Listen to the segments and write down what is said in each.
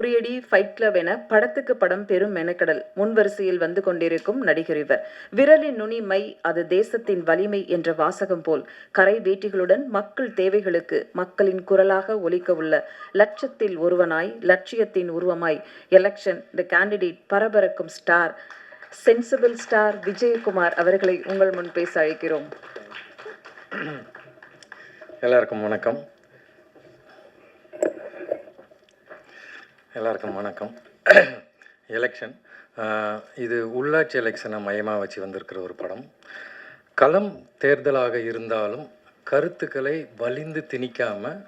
உரியடி fight club என படத்துக்கு படம் பெரும் மெனக்கடல் முன்வரிசையில் வந்து கொண்டிருக்கும் நடிகர் இவர். விரலின் நுனி மை அது தேசத்தின் வலிமை என்ற வாசகம் போல் கரை வேட்டிகளுடன் மக்கள் தேவைகளுக்கு மக்களின் குரலாக ஒலிக்க உள்ள லட்சத்தில் ஒருவனாய் லட்சியத்தின் உருவமாய் எலெக்ஷன் தி கேண்டிடேட் பரபரக்கும் ஸ்டார் சென்சிபிள் ஸ்டார் விஜயகுமார் அவர்களை உங்கள் முன் பேச அழைக்கிறோம். எல்லாருக்கும் வணக்கம். எலெக்ஷன் இது உள்ளாட்சி எலெக்ஷனை மையமாக வச்சு வந்திருக்கிற ஒரு படம். களம் தேர்தலாக இருந்தாலும் கருத்துக்களை வலிந்து திணிக்காமல்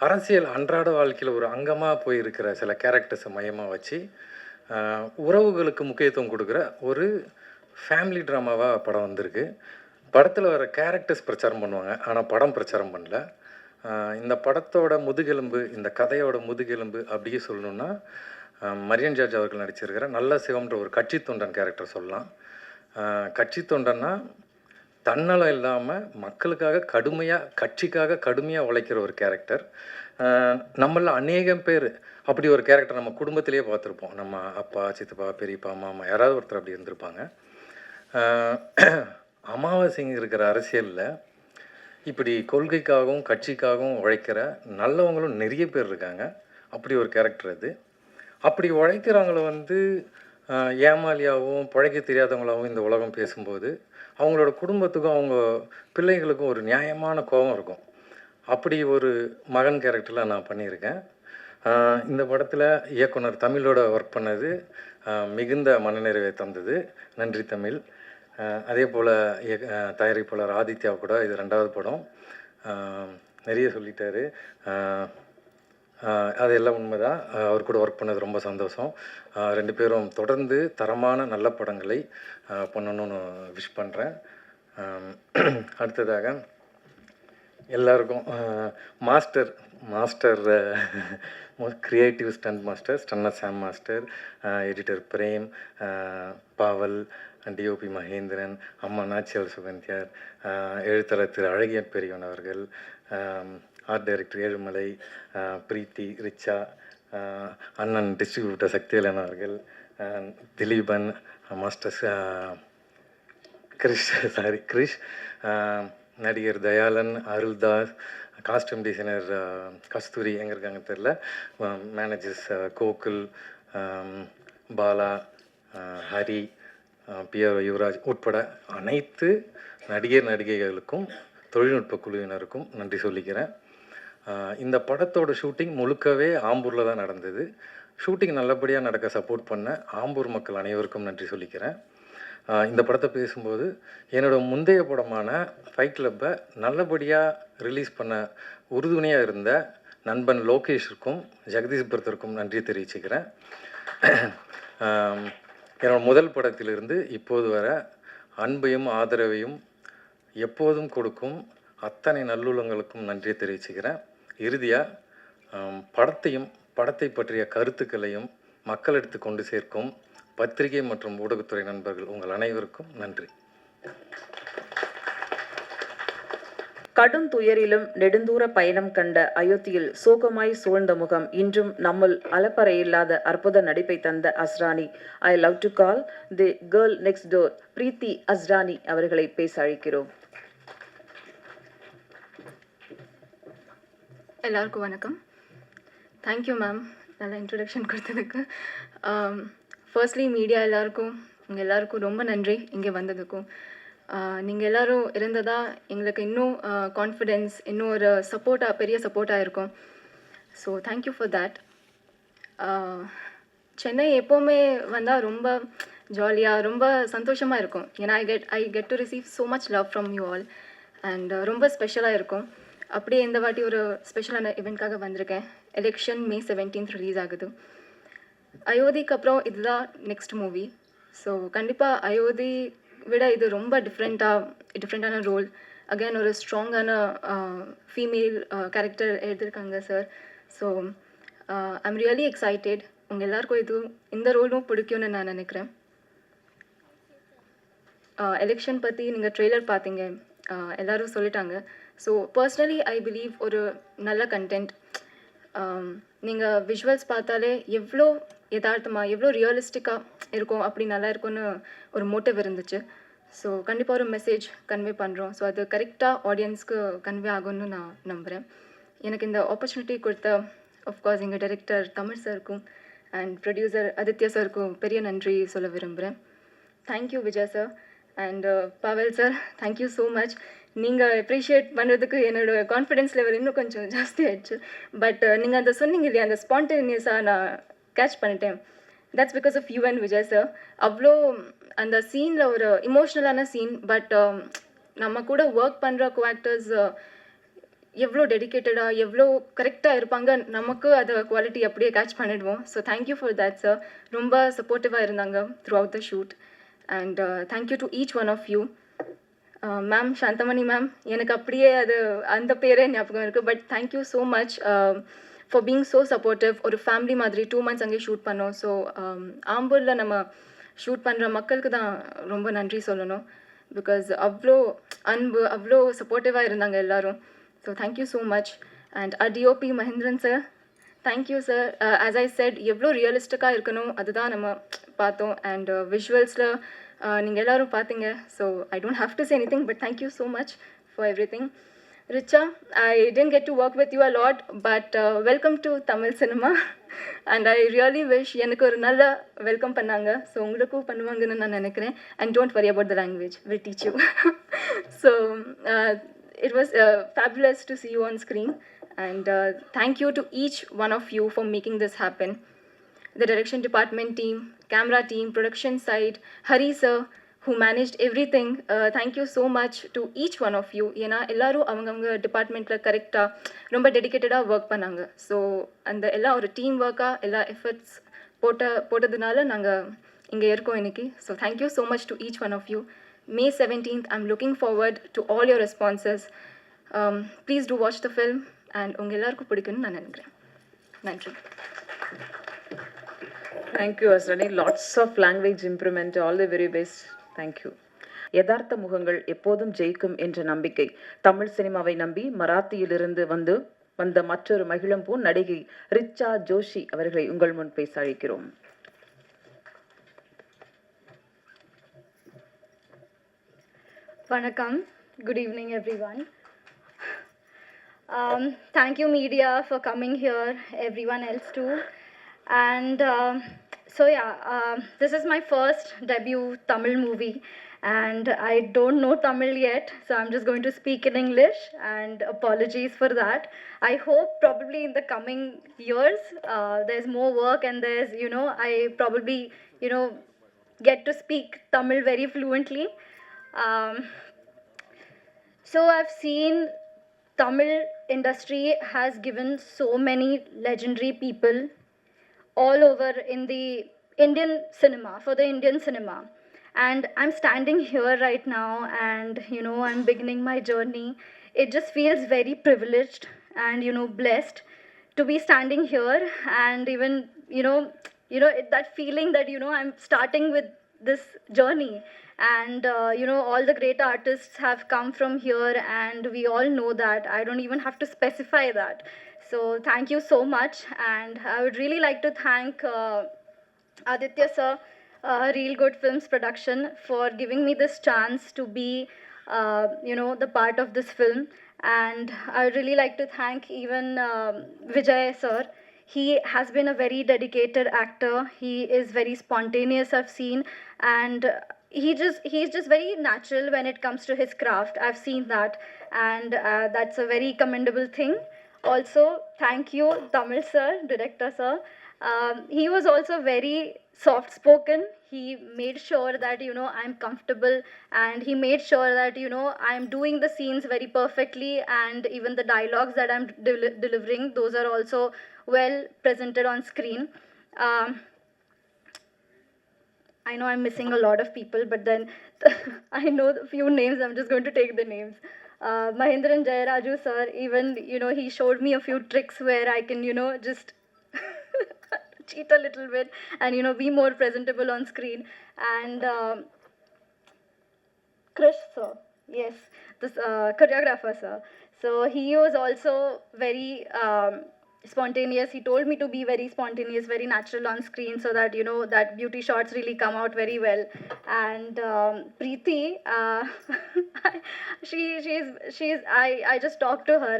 அரசியல் அன்றாட வாழ்க்கையில் ஒரு அங்கமாக போயிருக்கிற சில கேரக்டர்ஸை மையமாக வச்சு உறவுகளுக்கு முக்கியத்துவம் கொடுக்குற ஒரு ஃபேமிலி ட்ராமாவாக படம் வந்திருக்கு. படத்தில் வர கேரக்டர்ஸ் பிரச்சாரம் பண்ணுவாங்க, ஆனால் படம் பிரச்சாரம் பண்ணல. இந்த படத்தோட முதுகெலும்பு, இந்த கதையோட முதுகெலும்பு அப்படியே சொல்லணுன்னா மரியன் ஜார்ஜ் அவர்கள் நடிச்சிருக்கிற நல்ல சிவம்ன்ற ஒரு கட்சி தொண்டன் கேரக்டர் சொல்லலாம். கட்சி தொண்டன்னா தன்னலம் இல்லாமல் மக்களுக்காக கட்சிக்காக கடுமையாக உழைக்கிற ஒரு கேரக்டர். நம்மள அநேகம் பேர் அப்படி ஒரு கேரக்டர் நம்ம குடும்பத்திலேயே பார்த்துருப்போம். நம்ம அப்பா, சித்தப்பா, பெரியப்பா, மாமா யாராவது ஒருத்தர் அப்படி இருந்திருப்பாங்க. அமாவாசைங்க இருக்கிற அரசியலில் இப்படி கொள்கைக்காகவும் கட்சிக்காகவும் உழைக்கிற நல்லவங்களும் நிறைய பேர் இருக்காங்க. அப்படி ஒரு கேரக்டர் அது. அப்படி உழைக்கிறவங்கள ஏமாலியாகவும் பிழைக்க தெரியாதவங்களாகவும் இந்த உலகம் பேசும்போது அவங்களோட குடும்பத்துக்கும் அவங்க பிள்ளைங்களுக்கும் ஒரு நியாயமான கோபம் இருக்கும். அப்படி ஒரு மகன் கேரக்டரில் நான் பண்ணியிருக்கேன். இந்த படத்தில் இயக்குனர் தமிழோட ஒர்க் பண்ணது மிகுந்த மனநிறைவை தந்தது. நன்றி தமிழ். அதே போல் தயாரிப்பாளர் ஆதித்யா கூட இது 2வது படம். நிறைய சொல்லிட்டாரு, அதெல்லாம் உண்மைதான். அவர் கூட ஒர்க் பண்ணது ரொம்ப சந்தோஷம். 2 பேரும் தொடர்ந்து தரமான நல்ல படங்களை பண்ணணும்னு விஷ் பண்ணுறேன். அடுத்ததாக எல்லாருக்கும் master creative stunt master stunner Sam master, editor Prem, Paval, DOP Mahendran, அம்மா நாச்சியார் சுகந்தியார், எழுத்தாளர் திரு அழகிய பெரியவன் அவர்கள், ஆர்ட் டைரக்டர் ஏழுமலை, பிரீத்தி, ரிச்சா, அண்ணன் டிஸ்ட்ரிபியூட்டர் சக்திவேலன் அவர்கள், திலீபன், மாஸ்டர் கிரிஷ், நடிகர் தயாளன், அருள்தாஸ், காஸ்டியூம் டிசைனர் கஸ்தூரி எங்கே இருக்காங்க தெரில, மேனேஜர்ஸ் கோகுல், பாலா, ஹரி, பிஆர் யுவராஜ் உட்பட அனைத்து நடிகைகளுக்கும் தொழில்நுட்ப குழுவினருக்கும் நன்றி சொல்லிக்கிறேன். இந்த படத்தோட ஷூட்டிங் முழுக்கவே ஆம்பூரில் தான் நடந்தது. ஷூட்டிங் நல்லபடியாக நடக்க சப்போர்ட் பண்ண ஆம்பூர் மக்கள் அனைவருக்கும் நன்றி சொல்லிக்கிறேன். இந்த படத்தை பேசும்போது என்னோடய முந்தைய படமான ஃபைட் கிளப்பை நல்லபடியாக ரிலீஸ் பண்ண உறுதுணையாக இருந்த நண்பன் லோகேஷிற்கும் ஜெகதீஷ் பிரதருக்கும் நன்றி தெரிவிச்சுக்கிறேன். என்னோடய முதல் படத்திலிருந்து இப்போது வர அன்பையும் ஆதரவையும் எப்போதும் கொடுக்கும் அத்தனை நல்லுள்ளங்களுக்கும் நன்றி தெரிவிச்சுக்கிறேன். இறுதியாக படத்தை பற்றிய கருத்துக்களையும் மக்களிடத்து கொண்டு சேர்க்கும் பத்திரிகை மற்றும் ஊடகத்துறை நண்பர்கள் உங்கள் அனைவருக்கும் நன்றி. கடும் துயரிலும் நெடுந்தூர பயணம் கண்ட அயோத்தியில் சோகமாய் சூழ்ந்த முகம் இன்றும் நம்முள் அலப்பறையில்லாத அற்புத நடிப்பை தந்த Asrani, I love to call the girl next door Preethi Asrani அவர்களை பேச அழைக்கிறோம். எல்லாருக்கும் வணக்கம். தேங்க்யூ மேம், நல்ல இன்ட்ரடக்ஷன் கொடுத்ததுக்கு. ஃபர்ஸ்ட்லி மீடியா உங்கள் எல்லாருக்கும் ரொம்ப நன்றி இங்கே வந்ததுக்கும். நீங்கள் எல்லோரும் இருந்ததாக எங்களுக்கு இன்னும் கான்ஃபிடென்ஸ், இன்னும் ஒரு பெரிய சப்போர்ட்டாக இருக்கும். So thank you for that. Chennai எப்போவுமே வந்தால் ரொம்ப ஜாலியாக ரொம்ப சந்தோஷமாக இருக்கும். ஏன்னா I get to receive so much love from you all and ரொம்ப ஸ்பெஷலாக இருக்கும். அப்படியே இந்த வாட்டி ஒரு ஸ்பெஷலான இவெண்ட்காக வந்திருக்கேன். எலெக்ஷன் May 17th ரிலீஸ் ஆகுது. அயோத்திக்கு அப்புறம் இதுதான் நெக்ஸ்ட் மூவி. ஸோ கண்டிப்பாக அயோத்தி விட இது ரொம்ப டிஃப்ரெண்ட்டான ரோல். அகைன் ஒரு ஸ்ட்ராங்கான ஃபீமேல் கேரக்டர் எழுதியிருக்காங்க sir. So I'm really excited. உங்கள் எல்லாருக்கும் இந்த ரோலும் பிடிக்கும்னு நான் நினைக்கிறேன். எலெக்ஷன் பற்றி நீங்கள் ட்ரெய்லர் பார்த்தீங்க, எல்லோரும் சொல்லிட்டாங்க. ஸோ பர்சனலி ஐ பிலீவ் ஒரு நல்ல கண்டென்ட் நீங்கள் விஷுவல்ஸ் பார்த்தாலே எவ்வளோ யதார்த்தமாக எவ்வளோ ரியலிஸ்டிக்காக இருக்கும், அப்படி நல்லா இருக்கும்னு ஒரு மோட்டிவ் இருந்துச்சு. ஸோ கண்டிப்பாக ஒரு மெசேஜ் கன்வே பண்ணுறோம். ஸோ அது கரெக்டாக ஆடியன்ஸ்க்கு கன்வே ஆகும்னு நான் நம்புகிறேன். எனக்கு இந்த ஆப்பர்ச்சுனிட்டி கொடுத்த ஆஃப்கோர்ஸ் எங்கள் டைரக்டர் தமிழ் சாருக்கும் அண்ட் ப்ரொடியூசர் ஆதித்யா சாருக்கும் பெரிய நன்றி சொல்ல விரும்புகிறேன். Thank you Vijay sir and Pavel sir, thank you so much. நீங்கள் அப்ரிஷியேட் பண்ணுறதுக்கு என்னோடய கான்ஃபிடென்ஸ் லெவல் இன்னும் கொஞ்சம் ஜாஸ்தி ஆயிடுச்சு. பட் நீங்கள் அந்த சொன்னீங்க இல்லையா, அந்த ஸ்பான்டேனியஸாக நான் கேட்ச் பண்ணிட்டேன். That's because of you and Vijay sir. அவ்வளோ அந்த சீனில் ஒரு இமோஷ்னலான சீன், பட் நம்ம கூட ஒர்க் பண்ணுற கோஆக்டர்ஸ் எவ்வளோ டெடிக்கேட்டடாக எவ்வளோ கரெக்டாக இருப்பாங்க, நமக்கு அதை குவாலிட்டி அப்படியே கேட்ச் பண்ணிடுவோம். So thank you for that sir. ரொம்ப சப்போர்ட்டிவாக இருந்தாங்க throughout the shoot. And thank you to each one of you. Ma'am Santhamani ma'am, எனக்கு அப்படியே அது அந்த பேரே ஞாபகம் இருக்குது. But thank you so much for being so supportive. ஒரு ஃபேமிலி மாதிரி 2 months அங்கேயே ஷூட் பண்ணோம். ஸோ ஆம்பூரில் நம்ம ஷூட் பண்ணுற மக்களுக்கு தான் ரொம்ப நன்றி சொல்லணும். பிகாஸ் அவ்வளோ அன்பு, அவ்வளோ சப்போர்ட்டிவாக இருந்தாங்க எல்லோரும். So thank you so much. And DOP Mahendran sir, thank you sir. As I set, எவ்வளோ ரியலிஸ்டிக்காக இருக்கணும் அதுதான் நம்ம பார்த்தோம். அண்ட் விஷுவல்ஸில் நீங்கள் எல்லோரும் பார்த்தீங்க. So I don't have to say anything, but thank you so much for everything. Richa, I didn't get to work with you a lot, but welcome to Tamil cinema. And I really wish எனக்கு ஒரு நல்ல welcome பண்ணாங்க. So உங்களுக்கும் பண்ணுவாங்கன்னு நான் நினைக்கிறேன். And don't worry about the language, we'll teach you. So it was fabulous to see you on screen. And thank you to each one of you for making this happen. The direction department team, camera team, production side, Hari sir, who managed everything. Thank you so much to each one of you. ஏன்னா எல்லோரும் அவங்கவுங்க டிபார்ட்மெண்ட்டில் கரெக்டாக ரொம்ப டெடிக்கேட்டடாக work பண்ணாங்க. So அந்த எல்லா ஒரு டீம் ஒர்க்காக எல்லா எஃபர்ட்ஸ் போட்டதுனால நாங்கள் இங்கே இருக்கோம் இன்னைக்கு. So thank you so much to each one of you. May 17th, I'm looking forward to all your responses. Please do watch the film and உங்கள் எல்லாருக்கும் பிடிக்கும்னு நான் நினைக்கிறேன். நன்றி. Thank you Asrani. Lots of language improvement. All the very best. Thank you. யதார்த்த முகங்கள் எப்போதும் ஜெயிக்கும் என்ற நம்பிக்கை. தமிழ் சினிமாவை நம்பி மராத்தியிலிருந்து வந்த மற்றொரு மகிழம்பூ நடிகை ரிச்சா ஜோஷி அவர்களை உங்கள் முன் பேச அழைக்கிறோம். Vanakkam. Good evening, everyone. Thank you, media, for coming here, everyone else too. And this is my first debut Tamil movie, and I don't know Tamil yet, so I'm just going to speak in English, and apologies for that. I hope probably in the coming years there's more work, and there's, I probably, get to speak Tamil very fluently. So I've seen Tamil industry has given so many legendary people all over in the Indian cinema, for the Indian cinema. And I'm standing here right now and, I'm beginning my journey. It just feels very privileged and, blessed to be standing here, and even, that feeling that, I'm starting with this journey. And, all the great artists have come from here, and we all know that. I don't even have to specify that. So thank you so much. And I would really like to thank Aditya sir, Real Good Films Production, for giving me this chance to be, the part of this film. And I would really like to thank even Vijay sir. He has been a very dedicated actor. He is very spontaneous, I've seen, and he's just very natural when it comes to his craft. I've seen that, and that's a very commendable thing. Also, thank you, Tamil sir, director sir. He was also very soft spoken. He made sure that, I'm comfortable, and he made sure that, I'm doing the scenes very perfectly, and even the dialogues that I'm delivering, those are also well presented on screen. I know I'm missing a lot of people, but then I know a few names. I'm just going to take the names. Mahindran Jayaraju sir, even, he showed me a few tricks where I can, just cheat a little bit and, be more presentable on screen. And Krish sir, yes, this choreographer sir. So he was also very, spontaneous. He told me to be very spontaneous, very natural on screen, so that you know that beauty shots really come out very well. And Preeti, I just talked to her.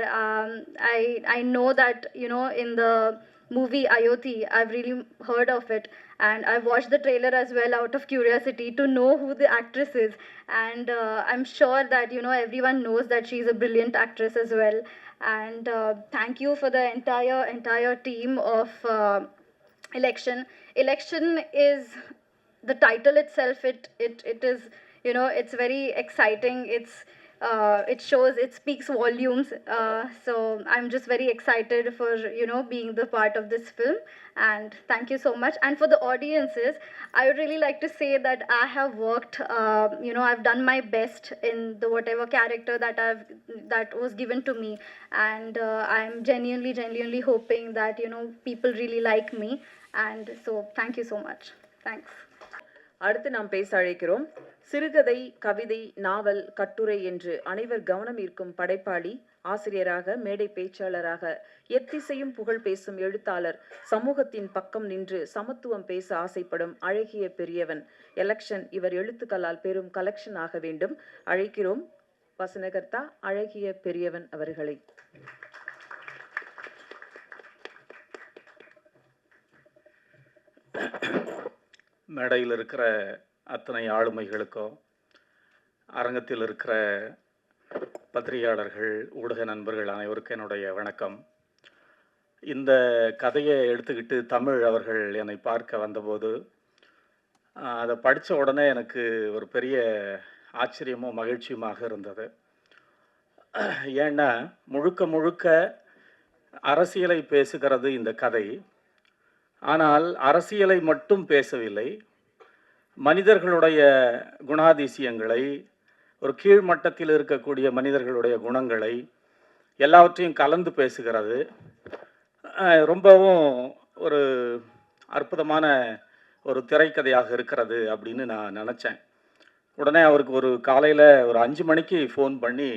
I know that you know in the movie Ayodhi, I've really heard of it, and I've watched the trailer as well out of curiosity to know who the actress is. And I'm sure that you know everyone knows that she's a brilliant actress as well. And thank you for the entire team of election. Election is the title itself. It is, you know, it's very exciting. It shows, it speaks volumes. So I'm just very excited for you know being the part of this film. And thank you so much. And for the audiences, I would really like to say that I have worked, you know, I've done my best in the whatever character that was given to me. And I'm genuinely hoping that you know people really like me. And so thank you so much. Thanks. அடுத்து நாம் பேச அழைக்கிறோம். சிறுகதை, கவிதை, நாவல், கட்டுரை என்று அனைவர் கவனம் ஈர்க்கும் படைப்பாளி, ஆசிரியராக, மேடை பேச்சாளராக, எத்திசையும் புகழ் பேசும் எழுத்தாளர், சமூகத்தின் பக்கம் நின்று சமத்துவம் பேச ஆசைப்படும் அழகிய பெரியவன். எலெக்ஷன் இவர் எழுத்துக்களால் பெரும் கலெக்ஷன் ஆக வேண்டும். அழைக்கிறோம் வசனகர்த்தா அழகிய பெரியவன் அவர்களை. மேடையில் இருக்கிற அத்தனை ஆளுமைகளுக்கோ, அரங்கத்தில் இருக்கிற பத்திரிகையாளர்கள், ஊடக நண்பர்கள் அனைவருக்கும் என்னுடைய வணக்கம். இந்த கதையை எடுத்துக்கிட்டு தமிழ் அவர்கள் என்னை பார்க்க வந்தபோது அதை படித்த உடனே எனக்கு ஒரு பெரிய ஆச்சரியமும் மகிழ்ச்சியுமாக இருந்தது. ஏன்னா முழுக்க முழுக்க அரசியலை பேசுகிறது இந்த கதை. ஆனால் அரசியலை மட்டும் பேசவில்லை, மனிதர்களுடைய குணாதிசயங்களை, ஒரு கீழ்மட்டத்தில் இருக்கக்கூடிய மனிதர்களுடைய குணங்களை எல்லாவற்றையும் கலந்து பேசுகிறது. ரொம்பவும் ஒரு அற்புதமான ஒரு திரைக்கதையாக இருக்கிறது அப்படின்னு நான் நினச்சேன். உடனே அவருக்கு ஒரு காலையில் ஒரு 5 மணிக்கு ஃபோன் பண்ணி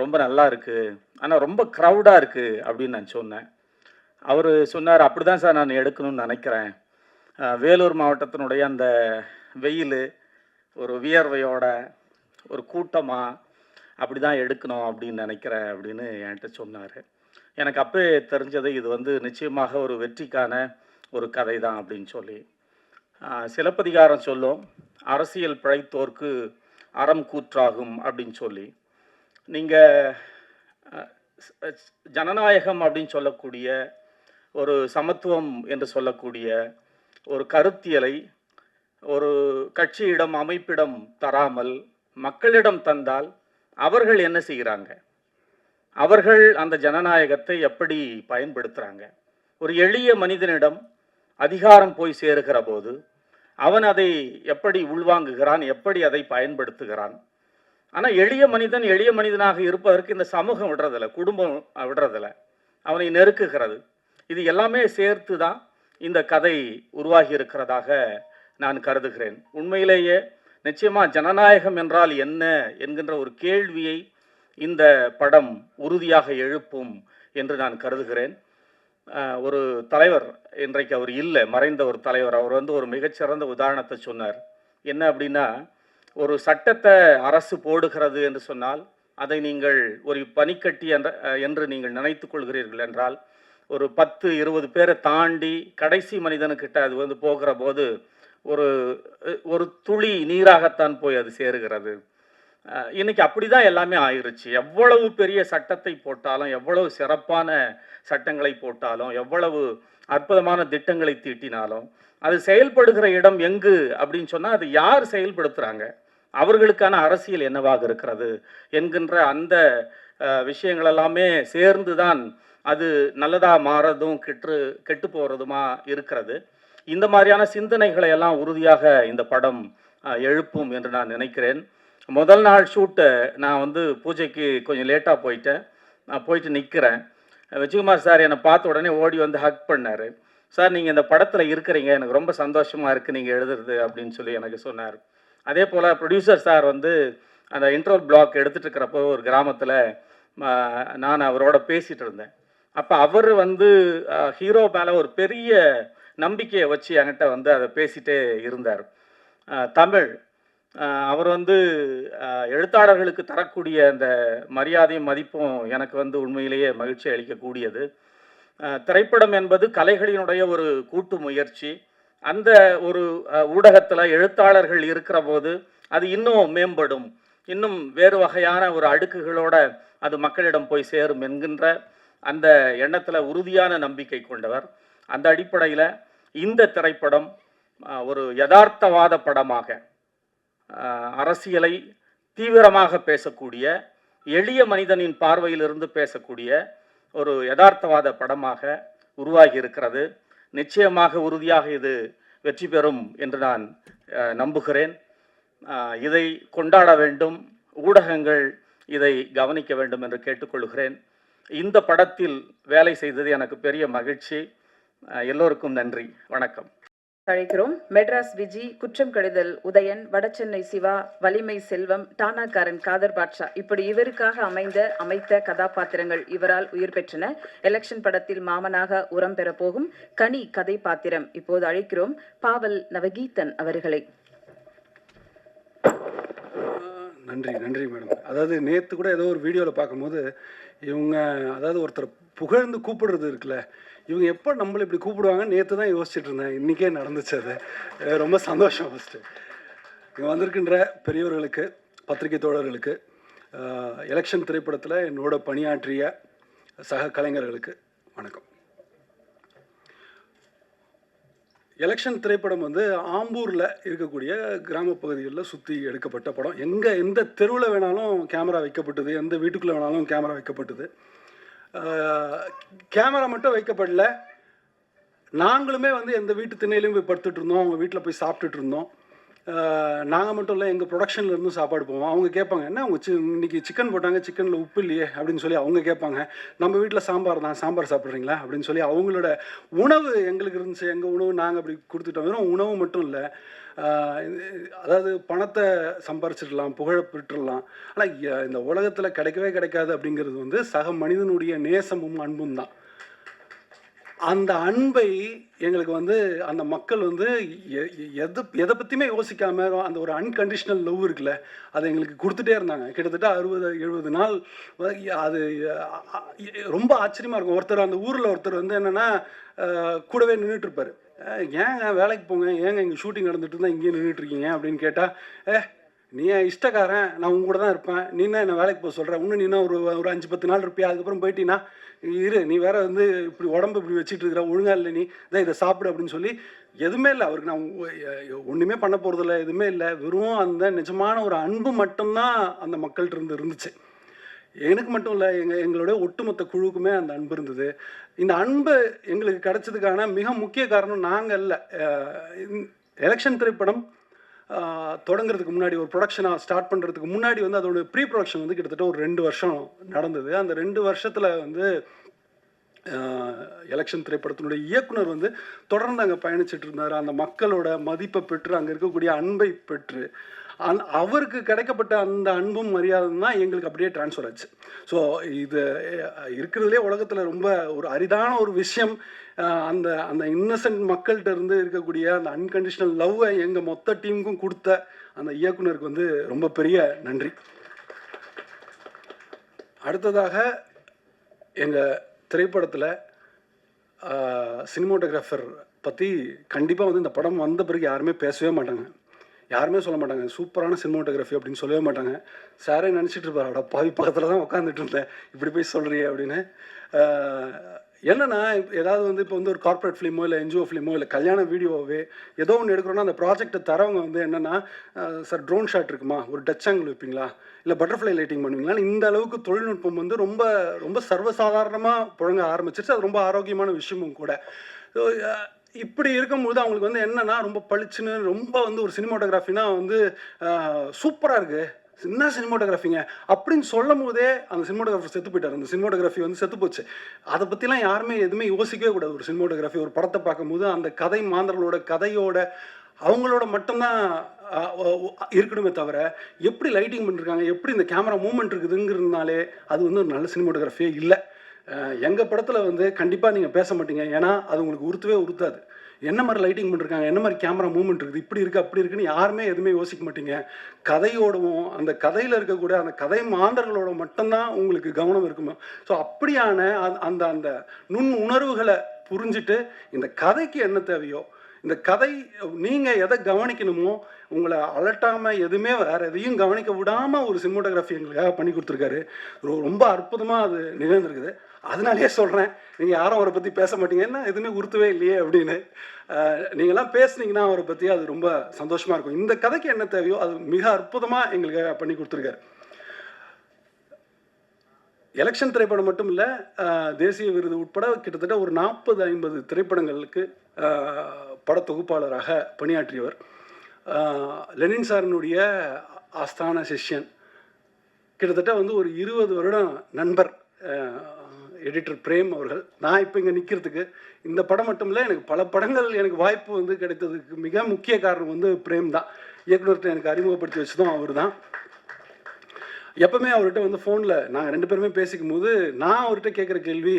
ரொம்ப நல்லா இருக்குது, ஆனால் ரொம்ப க்ரௌடாக இருக்குது அப்படின்னு நான் சொன்னேன். அவர் சொன்னார், அப்படி தான் சார் நான் எடுக்கணும்னு நினைக்கிறேன். வேலூர் மாவட்டத்தினுடைய அந்த வெயில், ஒரு வியர்வையோட ஒரு கூட்டமாக அப்படி தான் எடுக்கணும் அப்படின்னு நினைக்கிறேன் அப்படின்னு என்கிட்ட சொன்னார். எனக்கு அப்போ தெரிஞ்சது இது வந்து நிச்சயமாக ஒரு வெற்றிக்கான ஒரு கதை தான் அப்படின்னு சொல்லி. சிலப்பதிகாரம் சொல்லும், அரசியல் பிழைத்தோர்க்கு அறம் கூற்றாகும் அப்படின்னு சொல்லி. நீங்கள் ஜனநாயகம் அப்படின்னு சொல்லக்கூடிய, ஒரு சமத்துவம் என்று சொல்லக்கூடிய ஒரு கருத்தியலை ஒரு கட்சியிடம், அமைப்பிடம் தராமல் மக்களிடம் தந்தால் அவர்கள் என்ன செய்கிறாங்க, அவர்கள் அந்த ஜனநாயகத்தை எப்படி பயன்படுத்துகிறாங்க. ஒரு எளிய மனிதனிடம் அதிகாரம் போய் சேருகிற போது அவன் அதை எப்படி உள்வாங்குகிறான், எப்படி அதை பயன்படுத்துகிறான். ஆனால் எளிய மனிதன் எளிய மனிதனாக இருப்பதற்கு இந்த சமூகம் விடுறதில்லை, குடும்பம் விடுறதில்லை, அவனை நெருக்குகிறது. இது எல்லாமே சேர்த்து தான் இந்த கதை உருவாகி இருக்கிறதாக நான் கருதுகிறேன். உண்மையிலேயே நிச்சயமாக ஜனநாயகம் என்றால் என்ன என்கின்ற ஒரு கேள்வியை இந்த படம் உறுதியாக எழுப்பும் என்று நான் கருதுகிறேன். ஒரு தலைவர், இன்றைக்கு அவர் இல்லை, மறைந்த ஒரு தலைவர், அவர் வந்து ஒரு மிகச்சிறந்த உதாரணத்தை சொன்னார். என்ன அப்படின்னா, ஒரு சட்டத்தை அரசு போடுகிறது என்று சொன்னால் அதை நீங்கள் ஒரு பனிக்கட்டி என்று நீங்கள் நினைத்து கொள்கிறீர்கள் என்றால், ஒரு 10-20 பேரை தாண்டி கடைசி மனிதனுக்கிட்ட அது வந்து போகிற போது ஒரு துளி நீராகத்தான் போய் அது சேருகிறது. இன்னைக்கு அப்படிதான் எல்லாமே ஆயிடுச்சு. எவ்வளவு பெரிய சட்டத்தை போட்டாலும், எவ்வளவு சிறப்பான சட்டங்களை போட்டாலும், எவ்வளவு அற்புதமான திட்டங்களை தீட்டினாலும் அது செயல்படுகிற இடம் எங்கு அப்படின்னு சொன்னால் அது யார் செயல்படுத்துகிறாங்க, அவர்களுக்கான அரசியல் என்னவாக இருக்கிறது என்கின்ற அந்த விஷயங்கள் எல்லாமே சேர்ந்து தான் அது நல்லதாக மாறதும் கெட்டு போகிறதுமா இருக்கிறது. இந்த மாதிரியான சிந்தனைகளை எல்லாம் உறுதியாக இந்த படம் எழுப்பும் என்று நான் நினைக்கிறேன். முதல் நாள் ஷூட்டை நான் வந்து பூஜைக்கு கொஞ்சம் லேட்டாக போயிட்டேன். நான் போயிட்டு நிற்கிறேன். விஜயகுமார் சார் என்னை பார்த்த உடனே ஓடி வந்து ஹக் பண்ணார். சார், நீங்கள் இந்த படத்தில் இருக்கிறீங்க, எனக்கு ரொம்ப சந்தோஷமாக இருக்குது நீங்கள் எழுதுறது அப்படின்னு சொல்லி எனக்கு சொன்னார். அதே போல் ப்ரொடியூசர் சார் வந்து அந்த இன்ட்ரோல் பிளாக் எடுத்துகிட்டு இருக்கிறப்போ ஒரு கிராமத்தில் நான் அவரோட பேசிகிட்டு இருந்தேன். அப்போ அவர் வந்து ஹீரோ மேலே ஒரு பெரிய நம்பிக்கையை வச்சு என்கிட்ட வந்து அதை பேசிகிட்டே இருந்தார். தமிழ் அவர் வந்து எழுத்தாளர்களுக்கு தரக்கூடிய அந்த மரியாதையும் மதிப்பும் எனக்கு வந்து உண்மையிலேயே மகிழ்ச்சி அளிக்கக்கூடியது. திரைப்படம் என்பது கலைகளினுடைய ஒரு கூட்டு முயற்சி. அந்த ஒரு ஊடகத்தில் எழுத்தாளர்கள் இருக்கிற போது அது இன்னும் மேம்படும், இன்னும் வேறு வகையான ஒரு அடுக்குகளோட அது மக்களிடம் போய் சேரும் என்கின்ற அந்த எண்ணத்தில் உறுதியான நம்பிக்கை கொண்டவர். அந்த அடிப்படையில் இந்த திரைப்படம் ஒரு யதார்த்தவாத படமாக, அரசியலை தீவிரமாக பேசக்கூடிய, எளிய மனிதனின் பார்வையிலிருந்து பேசக்கூடிய ஒரு யதார்த்தவாத படமாக உருவாகி இருக்கிறது. நிச்சயமாக உறுதியாக இது வெற்றி பெறும் என்று நான் நம்புகிறேன். இதை கொண்டாட வேண்டும், ஊடகங்கள் இதை கவனிக்க வேண்டும் என்று கேட்டுக்கொள்கிறேன். இந்த படத்தில் வேலை செய்தது எனக்கு பெரிய மகிழ்ச்சி. எல்லோருக்கும் நன்றி, வணக்கம். அழைக்கிறோம் மெட்ராஸ் விஜி, குற்றம் கடிதல் உதயன், வடசென்னை சிவா, வலிமை செல்வம், டானாக்காரன் காதர் பாட்ஷா, இப்படி இவருக்காக அமைத்த கதாபாத்திரங்கள் இவரால் உயிர் பெற்றன. எலெக்ஷன் படத்தில் மாமனாக உரம் பெற போகும் கனி கதை பாத்திரம். இப்போது அழைக்கிறோம் பாவல் நவகீதன் அவர்களை. நன்றி மேடம். அதாவது நேற்று கூட ஏதோ ஒரு வீடியோவில் பார்க்கும்போது இவங்க, அதாவது ஒருத்தர் புகழ்ந்து கூப்பிடுறது இருக்குல்ல, இவங்க எப்போ நம்மளை இப்படி கூப்பிடுவாங்க நேற்று தான் யோசிச்சுட்டு இருந்தேன். இன்றைக்கே நடந்துச்சு. அது ரொம்ப சந்தோஷம். ஃபஸ்ட்டு இங்கே வந்திருக்கின்ற பெரியவர்களுக்கு, பத்திரிகை தோழர்களுக்கு, எலெக்ஷன் திரைப்படத்தில் என்னோட பணியாற்றிய சக கலைஞர்களுக்கு வணக்கம். எலெக்ஷன் திரைப்படம் வந்து ஆம்பூரில் இருக்கக்கூடிய கிராம பகுதிகளில் சுற்றி எடுக்கப்பட்ட படம். எந்த தெருவில் வேணாலும் கேமரா வைக்கப்பட்டது, எந்த வீட்டுக்குள்ளே வேணாலும் கேமரா வைக்கப்பட்டது. கேமரா மட்டும் வைக்கப்படல, நாங்களுமே வந்து எந்த வீட்டு திண்ணையிலையும் போய் படுத்துட்டு இருந்தோம், அவங்க வீட்டில் போய் சாப்பிட்டுட்டு இருந்தோம். நாங்கள் மட்டும் இல்லை, எங்கள் ப்ரொடக்ஷனில் இருந்து சாப்பாடு போவோம். அவங்க கேட்பாங்க, என்ன அவங்க இன்னைக்கு சிக்கன் போட்டாங்க, சிக்கனில் உப்பு இல்லையே அப்படின்னு சொல்லி அவங்க கேட்பாங்க. நம்ம வீட்டில் சாம்பார் தான், சாம்பார் சாப்பிட்றீங்களா அப்படின்னு சொல்லி அவங்களோட உணவு எங்களுக்கு இருந்துச்சு. எங்கள் உணவு நாங்கள் அப்படி கொடுத்துட்டோம். வெறும் உணவு மட்டும் இல்லை, அதாவது பணத்தை சம்பாரிச்சிடலாம், புகழ பெற்றுடலாம், ஆனால் இந்த உலகத்தில் கிடைக்கவே கிடைக்காது அப்படிங்கிறது வந்து சக மனிதனுடைய நேசமும் அன்பும் தான். அந்த அன்பை எங்களுக்கு வந்து அந்த மக்கள் வந்து எதை பற்றியுமே யோசிக்காமல் அந்த ஒரு அன்கண்டிஷனல் லவ் இருக்குல்ல, அதை எங்களுக்கு கொடுத்துட்டே இருந்தாங்க. கிட்டத்தட்ட 60-70 நாள். அது ரொம்ப ஆச்சரியமாக இருக்கும். ஒருத்தர் அந்த ஊரில் ஒருத்தர் வந்து என்னென்னா கூடவே நின்றுட்டுருப்பார். ஏங்க வேலைக்கு போங்க, ஏங்க இங்கே ஷூட்டிங் நடந்துட்டு இருந்தால் இங்கேயே நின்றுட்டுருக்கீங்க அப்படின்னு கேட்டால், நீ என் இஷ்டக்காரன், நான் உங்க கூட தான் இருப்பேன், நீ என்ன வேலைக்கு போக சொல்கிற, இன்னும் நீனா ஒரு 5-10 நாள் இருப்பியா, அதுக்கப்புறம் போயிட்டீங்கன்னா இரு, நீ வேற வந்து இப்படி உடம்பு இப்படி வச்சுட்டு இருக்கிற, ஒழுங்கா இல்லை, நீ தான் இதை சாப்பிடு அப்படின்னு சொல்லி எதுவுமே இல்லை அவருக்கு. நான் ஒன்றுமே பண்ண போகிறதில்ல, எதுவுமே இல்லை, வெறும் அந்த நிஜமான ஒரு அன்பு மட்டும்தான் அந்த மக்கள்கிட்ட இருந்துச்சு. எனக்கு மட்டும் இல்லை, எங்களுடைய ஒட்டுமொத்த குழுவுக்குமே அந்த அன்பு இருந்தது. இந்த அன்பு எங்களுக்கு கிடைச்சதுக்கான மிக முக்கிய காரணம் நாங்கள் இல்லை. எலெக்ஷன் திரைப்படம் தொடங்குறதுக்கு முன்னாடி, ஒரு ப்ரொடக்ஷனாக ஸ்டார்ட் பண்ணுறதுக்கு முன்னாடி வந்து அதோட ப்ரீ ப்ரொடக்ஷன் வந்து கிட்டத்தட்ட ஒரு 2 வருஷம் நடந்தது. அந்த 2 வருஷத்தில் வந்து எலெக்ஷன் திரைப்படத்தினுடைய இயக்குனர் வந்து தொடர்ந்து அங்கே பயணிச்சுட்டு இருந்தார். அந்த மக்களோட மதிப்பை பெற்று, அங்கே இருக்கக்கூடிய அன்பை பெற்று, அவருக்கு கிடைக்கப்பட்ட அந்த அன்பும் மரியாதையும் தான் எங்களுக்கு அப்படியே ட்ரான்ஸ்ஃபர் ஆச்சு. ஸோ இது இருக்கிறதுலே உலகத்தில் ரொம்ப ஒரு அரிதான ஒரு விஷயம். அந்த அந்த இன்னசென்ட் மக்கள்கிட்ட இருந்து இருக்கக்கூடிய அந்த அன்கண்டிஷனல் லவ்வை எங்கள் மொத்த டீமுக்கும் கொடுத்த அந்த இயக்குனருக்கு வந்து ரொம்ப பெரிய நன்றி. அடுத்ததாக எங்கள் திரைப்படத்தில் சினிமோட்டோகிராஃபர் பற்றி கண்டிப்பாக வந்து இந்த படம் வந்த பிறகு யாருமே பேசவே மாட்டாங்க, யாருமே சொல்ல மாட்டாங்க சூப்பரான சினிமோட்டோகிராஃபி அப்படின்னு சொல்லவே மாட்டாங்க. சாரே நினச்சிட்டு இருப்பார், அவட பாவி பக்கத்தில் தான் உட்காந்துட்டு இருந்தேன், இப்படி போய் சொல்கிறியே அப்படின்னு. என்னென்னா, ஏதாவது வந்து இப்போ வந்து ஒரு கார்ப்பரேட் ஃபிலிமோ இல்லை என்ஜிஓ ஃபிலிமோ இல்லை கல்யாண வீடியோவே ஏதோ ஒன்று எடுக்கிறோன்னா அந்த ப்ராஜெக்டை தரவங்க வந்து என்னென்னா, சார் ட்ரோன் ஷாட் இருக்குமா, ஒரு டச் ஆங்கிள் வைப்பீங்களா, இல்லை பட்டர்ஃப்ளை லைட்டிங் பண்ணுவீங்களா, இந்த அளவுக்கு தொழில்நுட்பம் வந்து ரொம்ப ரொம்ப சர்வசாதாரணமாக புழங்க ஆரம்பிச்சிருச்சு. அது ரொம்ப ஆரோக்கியமான விஷயமும் கூட. ஸோ இப்படி இருக்கும்போது அவங்களுக்கு வந்து என்னென்னா, ரொம்ப பளிச்சுன்னு ரொம்ப வந்து ஒரு சினிமோட்டோகிராஃபினா வந்து சூப்பராக இருக்குது, என்ன சினிமோட்டோகிராஃபிங்க அப்படின்னு சொல்லும் போதே அந்த சினிமோட்டோகிராஃபர் செத்து போயிட்டார். அந்த சினிமோட்டோகிராஃபி வந்து செத்து போச்சு. அதை பற்றிலாம் யாருமே எதுவுமே யோசிக்கவே கூடாது. ஒரு சினிமோட்டோகிராஃபி, ஒரு படத்தை பார்க்கும்போது அந்த கதை மாந்தர்களோட கதையோட அவங்களோட மட்டும்தான் இருக்கணுமே தவிர, எப்படி லைட்டிங் பண்ணிருக்காங்க, எப்படி இந்த கேமரா மூவ்மெண்ட் இருக்குதுங்கிறதுனாலே அது வந்து ஒரு நல்ல சினிமோட்டோகிராஃபியே இல்லை. எங்கள் படத்தில் வந்து கண்டிப்பாக நீங்கள் பேச மாட்டீங்க, ஏன்னா அது உங்களுக்கு உறுத்தவே உறுத்தாது. என்ன மாதிரி லைட்டிங் பண்ணிருக்காங்க, என்ன மாதிரி கேமரா மூவ்மெண்ட் இருக்குது, இப்படி இருக்குது அப்படி இருக்குன்னு யாருமே எதுவுமே யோசிக்க மாட்டீங்க. கதையோடவும் அந்த கதையில் இருக்கக்கூடிய அந்த கதை மாந்தர்களோட மட்டும்தான் உங்களுக்கு கவனம் இருக்குமா. ஸோ அப்படியான அந்த அந்த நுண் உணர்வுகளை புரிஞ்சுட்டு இந்த கதைக்கு என்ன தேவையோ, இந்த கதை நீங்கள் எதை கவனிக்கணுமோ உங்களை அலட்டாமல் எதுவுமே வேறு எதையும் கவனிக்க விடாமல் ஒரு சினிமோட்டோகிராஃபி எங்களுக்காக பண்ணி கொடுத்துருக்காரு. ரொம்ப அற்புதமாக அது நிகழ்ந்துருக்குது. அதனாலேயே சொல்கிறேன், நீங்கள் யாரும் அவரை பற்றி பேச மாட்டீங்க, என்ன எதுவுமே உறுத்தவே இல்லையே அப்படின்னு. நீங்கள்லாம் பேசுனீங்கன்னா அவரை பற்றி அது ரொம்ப சந்தோஷமாக இருக்கும். இந்த கதைக்கு என்ன தேவையோ அது மிக அற்புதமாக எங்களுக்காக பண்ணி கொடுத்துருக்காரு. எலெக்ஷன் திரைப்படம் மட்டும் இல்லை, தேசிய விருது உட்பட கிட்டத்தட்ட ஒரு 40-50 திரைப்படங்களுக்கு படத்தொகுப்பாளராக பணியாற்றியவர். லெனின் சாரினுடைய ஆஸ்தான சிஷ்யன், கிட்டத்தட்ட வந்து ஒரு 20 வருடம் நண்பர் எடிட்டர் பிரேம் அவர்கள். நான் இப்போ இங்கே நிற்கிறதுக்கு இந்த படம் மட்டும் இல்லை, எனக்கு பல படங்கள் எனக்கு வாய்ப்பு வந்து கிடைத்ததுக்கு மிக முக்கிய காரணம் வந்து பிரேம் தான். இயக்குனர்கிட்ட எனக்கு அறிமுகப்படுத்தி வச்சதும் அவர் தான். எப்பவுமே அவர்கிட்ட வந்து ஃபோனில் நாங்கள் 2 பேருமே பேசிக்கும் போது நான் அவர்கிட்ட கேட்குற கேள்வி,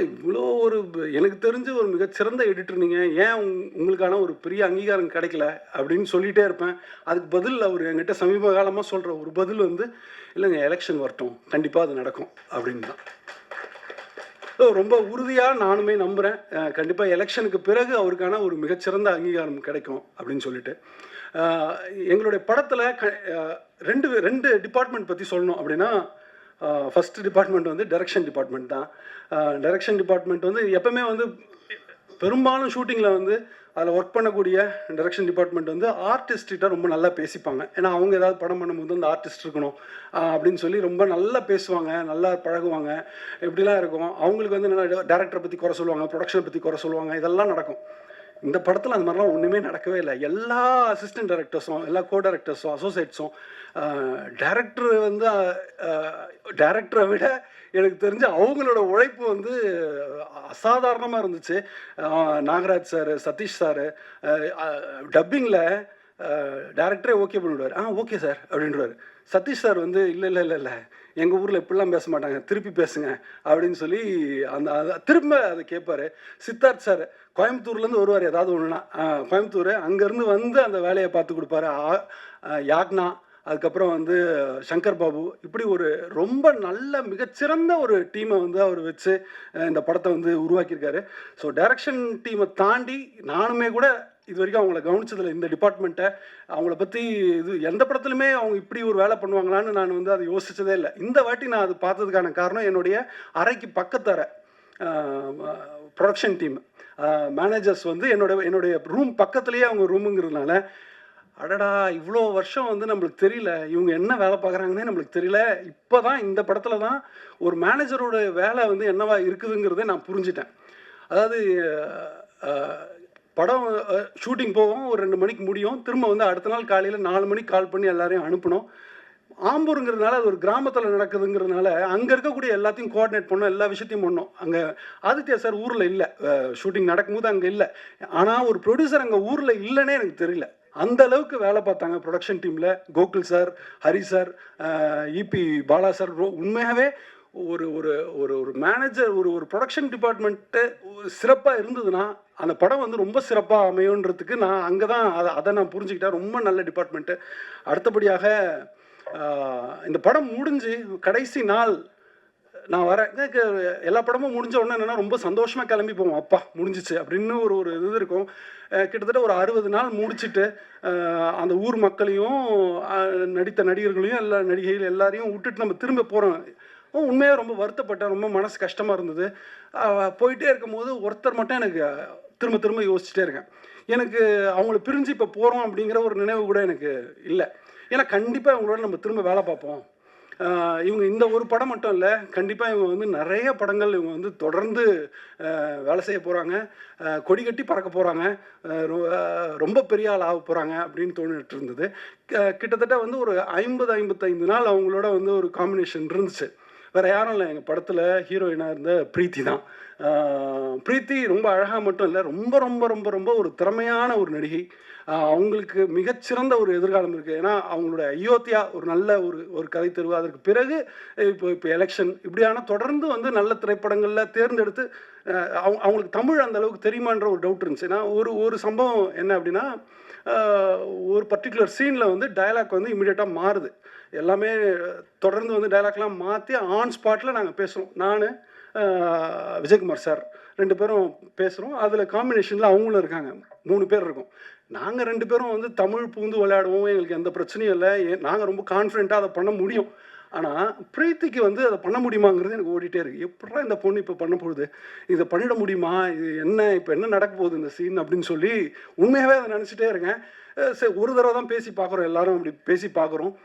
இவ்வளோ ஒரு எனக்கு தெரிஞ்சு ஒரு மிகச்சிறந்த எடிட்டர் நீங்கள், ஏன் உங்களுக்கான ஒரு பெரிய அங்கீகாரம் கிடைக்கல அப்படின்னு சொல்லிகிட்டே இருப்பேன். அதுக்கு பதில் அவர் என்கிட்ட சமீப காலமாக சொல்கிற ஒரு பதில் வந்து, இல்லைங்க எலெக்ஷன் வரட்டும் கண்டிப்பாக அது நடக்கும் அப்படின்னு தான். ஸோ ரொம்ப உறுதியாக நானுமே நம்புகிறேன், கண்டிப்பாக எலெக்ஷனுக்கு பிறகு அவருக்கான ஒரு மிகச்சிறந்த அங்கீகாரம் கிடைக்கும் அப்படின்னு சொல்லிட்டு. எங்களுடைய படத்தில் ரெண்டு டிபார்ட்மெண்ட் பற்றி சொல்லணும் அப்படின்னா, ஃபஸ்ட்டு டிபார்ட்மெண்ட் வந்து டைரக்ஷன் டிபார்ட்மெண்ட் தான். டைரக்ஷன் டிபார்ட்மெண்ட் வந்து எப்பவுமே வந்து பெரும்பாலும் ஷூட்டிங்கில் வந்து அதில் ஒர்க் பண்ணக்கூடிய டைரக்ஷன் டிபார்ட்மெண்ட் வந்து ஆர்டிஸ்ட்கிட்ட ரொம்ப நல்லா பேசிப்பாங்க. ஏன்னா அவங்க ஏதாவது படம் பண்ணும்போது அந்த ஆர்டிஸ்ட் இருக்கணும் அப்படின்னு சொல்லி ரொம்ப நல்லா பேசுவாங்க, நல்லா பழகுவாங்க, இப்படிலாம் இருக்கும். அவங்களுக்கு வந்து நல்லா டேரக்டரை பற்றி குறை சொல்லுவாங்க, ப்ரொடக்ஷனை பற்றி குறை சொல்லுவாங்க, இதெல்லாம் நடக்கும். இந்த படத்தில் அந்த மாதிரிலாம் ஒன்றுமே நடக்கவே இல்லை. எல்லா அசிஸ்டன்ட் டைரக்டர்ஸும், எல்லா கோ டைரக்டர்ஸும், அசோசியேட்ஸும், டைரக்டர் வந்து டைரக்டரை விட எனக்கு தெரிஞ்ச அவங்களோட உழைப்பு வந்து அசாதாரணமாக இருந்துச்சு. நாகராஜ் சார், சதீஷ் சார் டப்பிங்கில் டேரக்டரே ஓகே பண்ணிவிடுவார். ஓகே சார் அப்படின்றார். சதீஷ் சார் வந்து இல்லை எங்கள் ஊரில் இப்படிலாம் பேச மாட்டாங்க, திருப்பி பேசுங்க அப்படின்னு சொல்லி அந்த திரும்ப அதை கேட்பார். சித்தார்த் சார் கோயம்புத்தூர்லேருந்து வருவார், ஏதாவது ஒன்றுனா கோயம்புத்தூர், அங்கேருந்து வந்து அந்த வேலையை பார்த்து கொடுப்பாரு. யாக்னா, அதுக்கப்புறம் வந்து சங்கர் பாபு, இப்படி ஒரு ரொம்ப நல்ல மிகச்சிறந்த ஒரு டீமை வந்து அவர் வச்சு இந்த படத்தை வந்து உருவாக்கியிருக்காரு. ஸோ டைரக்ஷன் டீமை தாண்டி நானுமே கூட இது வரைக்கும் அவங்கள கவனிச்சதில்லை. இந்த டிபார்ட்மெண்ட்டை அவங்கள பற்றி இது எந்த படத்துலையுமே அவங்க இப்படி ஒரு வேலை பண்ணுவாங்களான்னு நான் வந்து அதை யோசித்ததே இல்லை. இந்த வாட்டி நான் அது பார்த்ததுக்கான காரணம் என்னுடைய அறைக்கு பக்கத்தர ப்ரொடக்ஷன் டீம் மேனேஜர்ஸ் வந்து என்னுடைய ரூம் பக்கத்துலேயே அவங்க ரூமுங்கிறதுனால, அடடா இவ்வளோ வருஷம் வந்து நம்மளுக்கு தெரியல இவங்க என்ன வேலை பார்க்குறாங்கன்னே நம்மளுக்கு தெரியல. இப்போ தான் இந்த படத்தில் தான் ஒரு மேனேஜரோட வேலை வந்து என்னவா இருக்குதுங்கிறத நான் புரிஞ்சிட்டேன். அதாவது படம் ஷூட்டிங் போவோம், ஒரு 2 மணிக்கு முடியும், திரும்ப வந்து அடுத்த நாள் காலையில் 4 மணிக்கு கால் பண்ணி எல்லாரையும் அனுப்பணும். ஆம்பூருங்கிறதுனால அது ஒரு கிராமத்தில் நடக்குதுங்கிறதுனால அங்கே இருக்கக்கூடிய எல்லாத்தையும் கோஆர்டினேட் பண்ணோம், எல்லா விஷயத்தையும் பண்ணோம். அங்கே ஆதித்யா சார் ஊரில் இல்லை, ஷூட்டிங் நடக்கும்போது அங்கே இல்லை. ஆனால் ஒரு ப்ரொடியூசர் அங்கே ஊரில் இல்லைன்னே எனக்கு தெரியல, அந்த அளவுக்கு வேலை பார்த்தாங்க ப்ரொடக்ஷன் டீமில். Gokul sir, Hari sir, EB Bala sir. உண்மையாகவே ஒரு ஒரு ஒரு ஒரு மேனேஜர், ஒரு ப்ரொடக்ஷன் டிபார்ட்மெண்ட்டு சிறப்பாக இருந்ததுன்னா அந்த படம் வந்து ரொம்ப சிறப்பாக அமையுன்றதுக்கு நான் அங்கே தான் அதை நான் புரிஞ்சுக்கிட்டேன். ரொம்ப நல்ல டிபார்ட்மெண்ட்டு. அடுத்தபடியாக இந்த படம் முடிஞ்சு கடைசி நாள் நான் வரேன், எல்லா படமும் முடிஞ்ச உடனே என்னென்னா ரொம்ப சந்தோஷமாக கிளம்பி போவோம், அப்பா முடிஞ்சிச்சு அப்படின்னு ஒரு இது இருக்கும். கிட்டத்தட்ட ஒரு 60 நாள் முடிச்சுட்டு அந்த ஊர் மக்களையும் நடித்த நடிகர்களையும் எல்லா நடிகைகள் எல்லாரையும் விட்டுட்டு நம்ம திரும்ப போகிறோம். உண்மையாக ரொம்ப வருத்தப்பட்டேன், ரொம்ப மனசு கஷ்டமாக இருந்தது. போயிட்டே இருக்கும்போது ஒருத்தர் மட்டும் எனக்கு திரும்ப திரும்ப யோசிச்சுட்டே இருக்கேன். எனக்கு அவங்கள பிரிஞ்சு இப்போ போகிறோம் அப்படிங்கிற ஒரு நினைவு கூட எனக்கு இல்லை. ஏன்னா கண்டிப்பாக இவங்களோட நம்ம திரும்ப வேலை பார்ப்போம். இவங்க இந்த ஒரு படம் மட்டும் இல்லை, கண்டிப்பாக இவங்க வந்து நிறைய படங்கள் இவங்க வந்து தொடர்ந்து வேலை செய்ய போகிறாங்க, கொடி கட்டி பறக்க போகிறாங்க, ரொம்ப பெரிய ஆள் ஆக போகிறாங்க அப்படின்னு தோணிட்டு இருந்தது. கிட்டத்தட்ட வந்து ஒரு 50-55 நாள் அவங்களோட வந்து ஒரு காம்பினேஷன் இருந்துச்சு. வேறு யாரும் இல்லை, எங்கள் படத்தில் ஹீரோயினாக இருந்த பிரீத்தி தான். பிரீத்தி ரொம்ப அழகாக மட்டும் இல்லை, ரொம்ப ரொம்ப ரொம்ப ரொம்ப ஒரு திறமையான ஒரு நடிகை. அவங்களுக்கு மிகச்சிறந்த ஒரு எதிர்காலம் இருக்குது. ஏன்னா அவங்களோட அயோத்தியா ஒரு நல்ல ஒரு கதை தெருவு, அதற்கு பிறகு இப்போ எலெக்ஷன், இப்படியான தொடர்ந்து வந்து நல்ல திரைப்படங்களில் தேர்ந்தெடுத்து அவங்களுக்கு தமிழ் அந்த அளவுக்கு தெரியுமான்ற ஒரு டவுட் இருந்துச்சு. ஏன்னா ஒரு சம்பவம் என்ன அப்படின்னா, ஒரு பர்டிகுலர் சீனில் வந்து டயலாக் வந்து இமீடியட்டாக மாறுது. எல்லாமே தொடர்ந்து வந்து டயலாக்லாம் மாற்றி ஆன் ஸ்பாட்டில் நாங்கள் பேசுகிறோம். நான் விஜயகுமார் சார் 2 பேரும் பேசுகிறோம். அதில் காம்பினேஷனில் அவங்களும் இருக்காங்க, 3 பேர் இருக்கோம். நாங்கள் 2 பேரும் வந்து தமிழ் பூந்து விளையாடுவோம், எங்களுக்கு எந்த பிரச்சனையும் இல்லை, நாங்கள் ரொம்ப கான்ஃபிடென்ட்டாக அதை பண்ண முடியும். ஆனால் பிரீத்திக்கு வந்து அதை பண்ண முடியுமாங்கிறது எனக்கு ஓடிட்டே இருக்குது. எப்படா இந்த பொண்ணு இப்போ பண்ண போகுது, இதை பண்ணிட முடியுமா, இது என்ன இப்போ என்ன நடக்க போகுது இந்த சீன் அப்படின்னு சொல்லி உண்மையாகவே அதை நினச்சிட்டே இருக்கேன். சரி, ஒரு தடவை தான் பேசி பார்க்குறோம், எல்லாரும் அப்படி பேசி பார்க்குறோம்.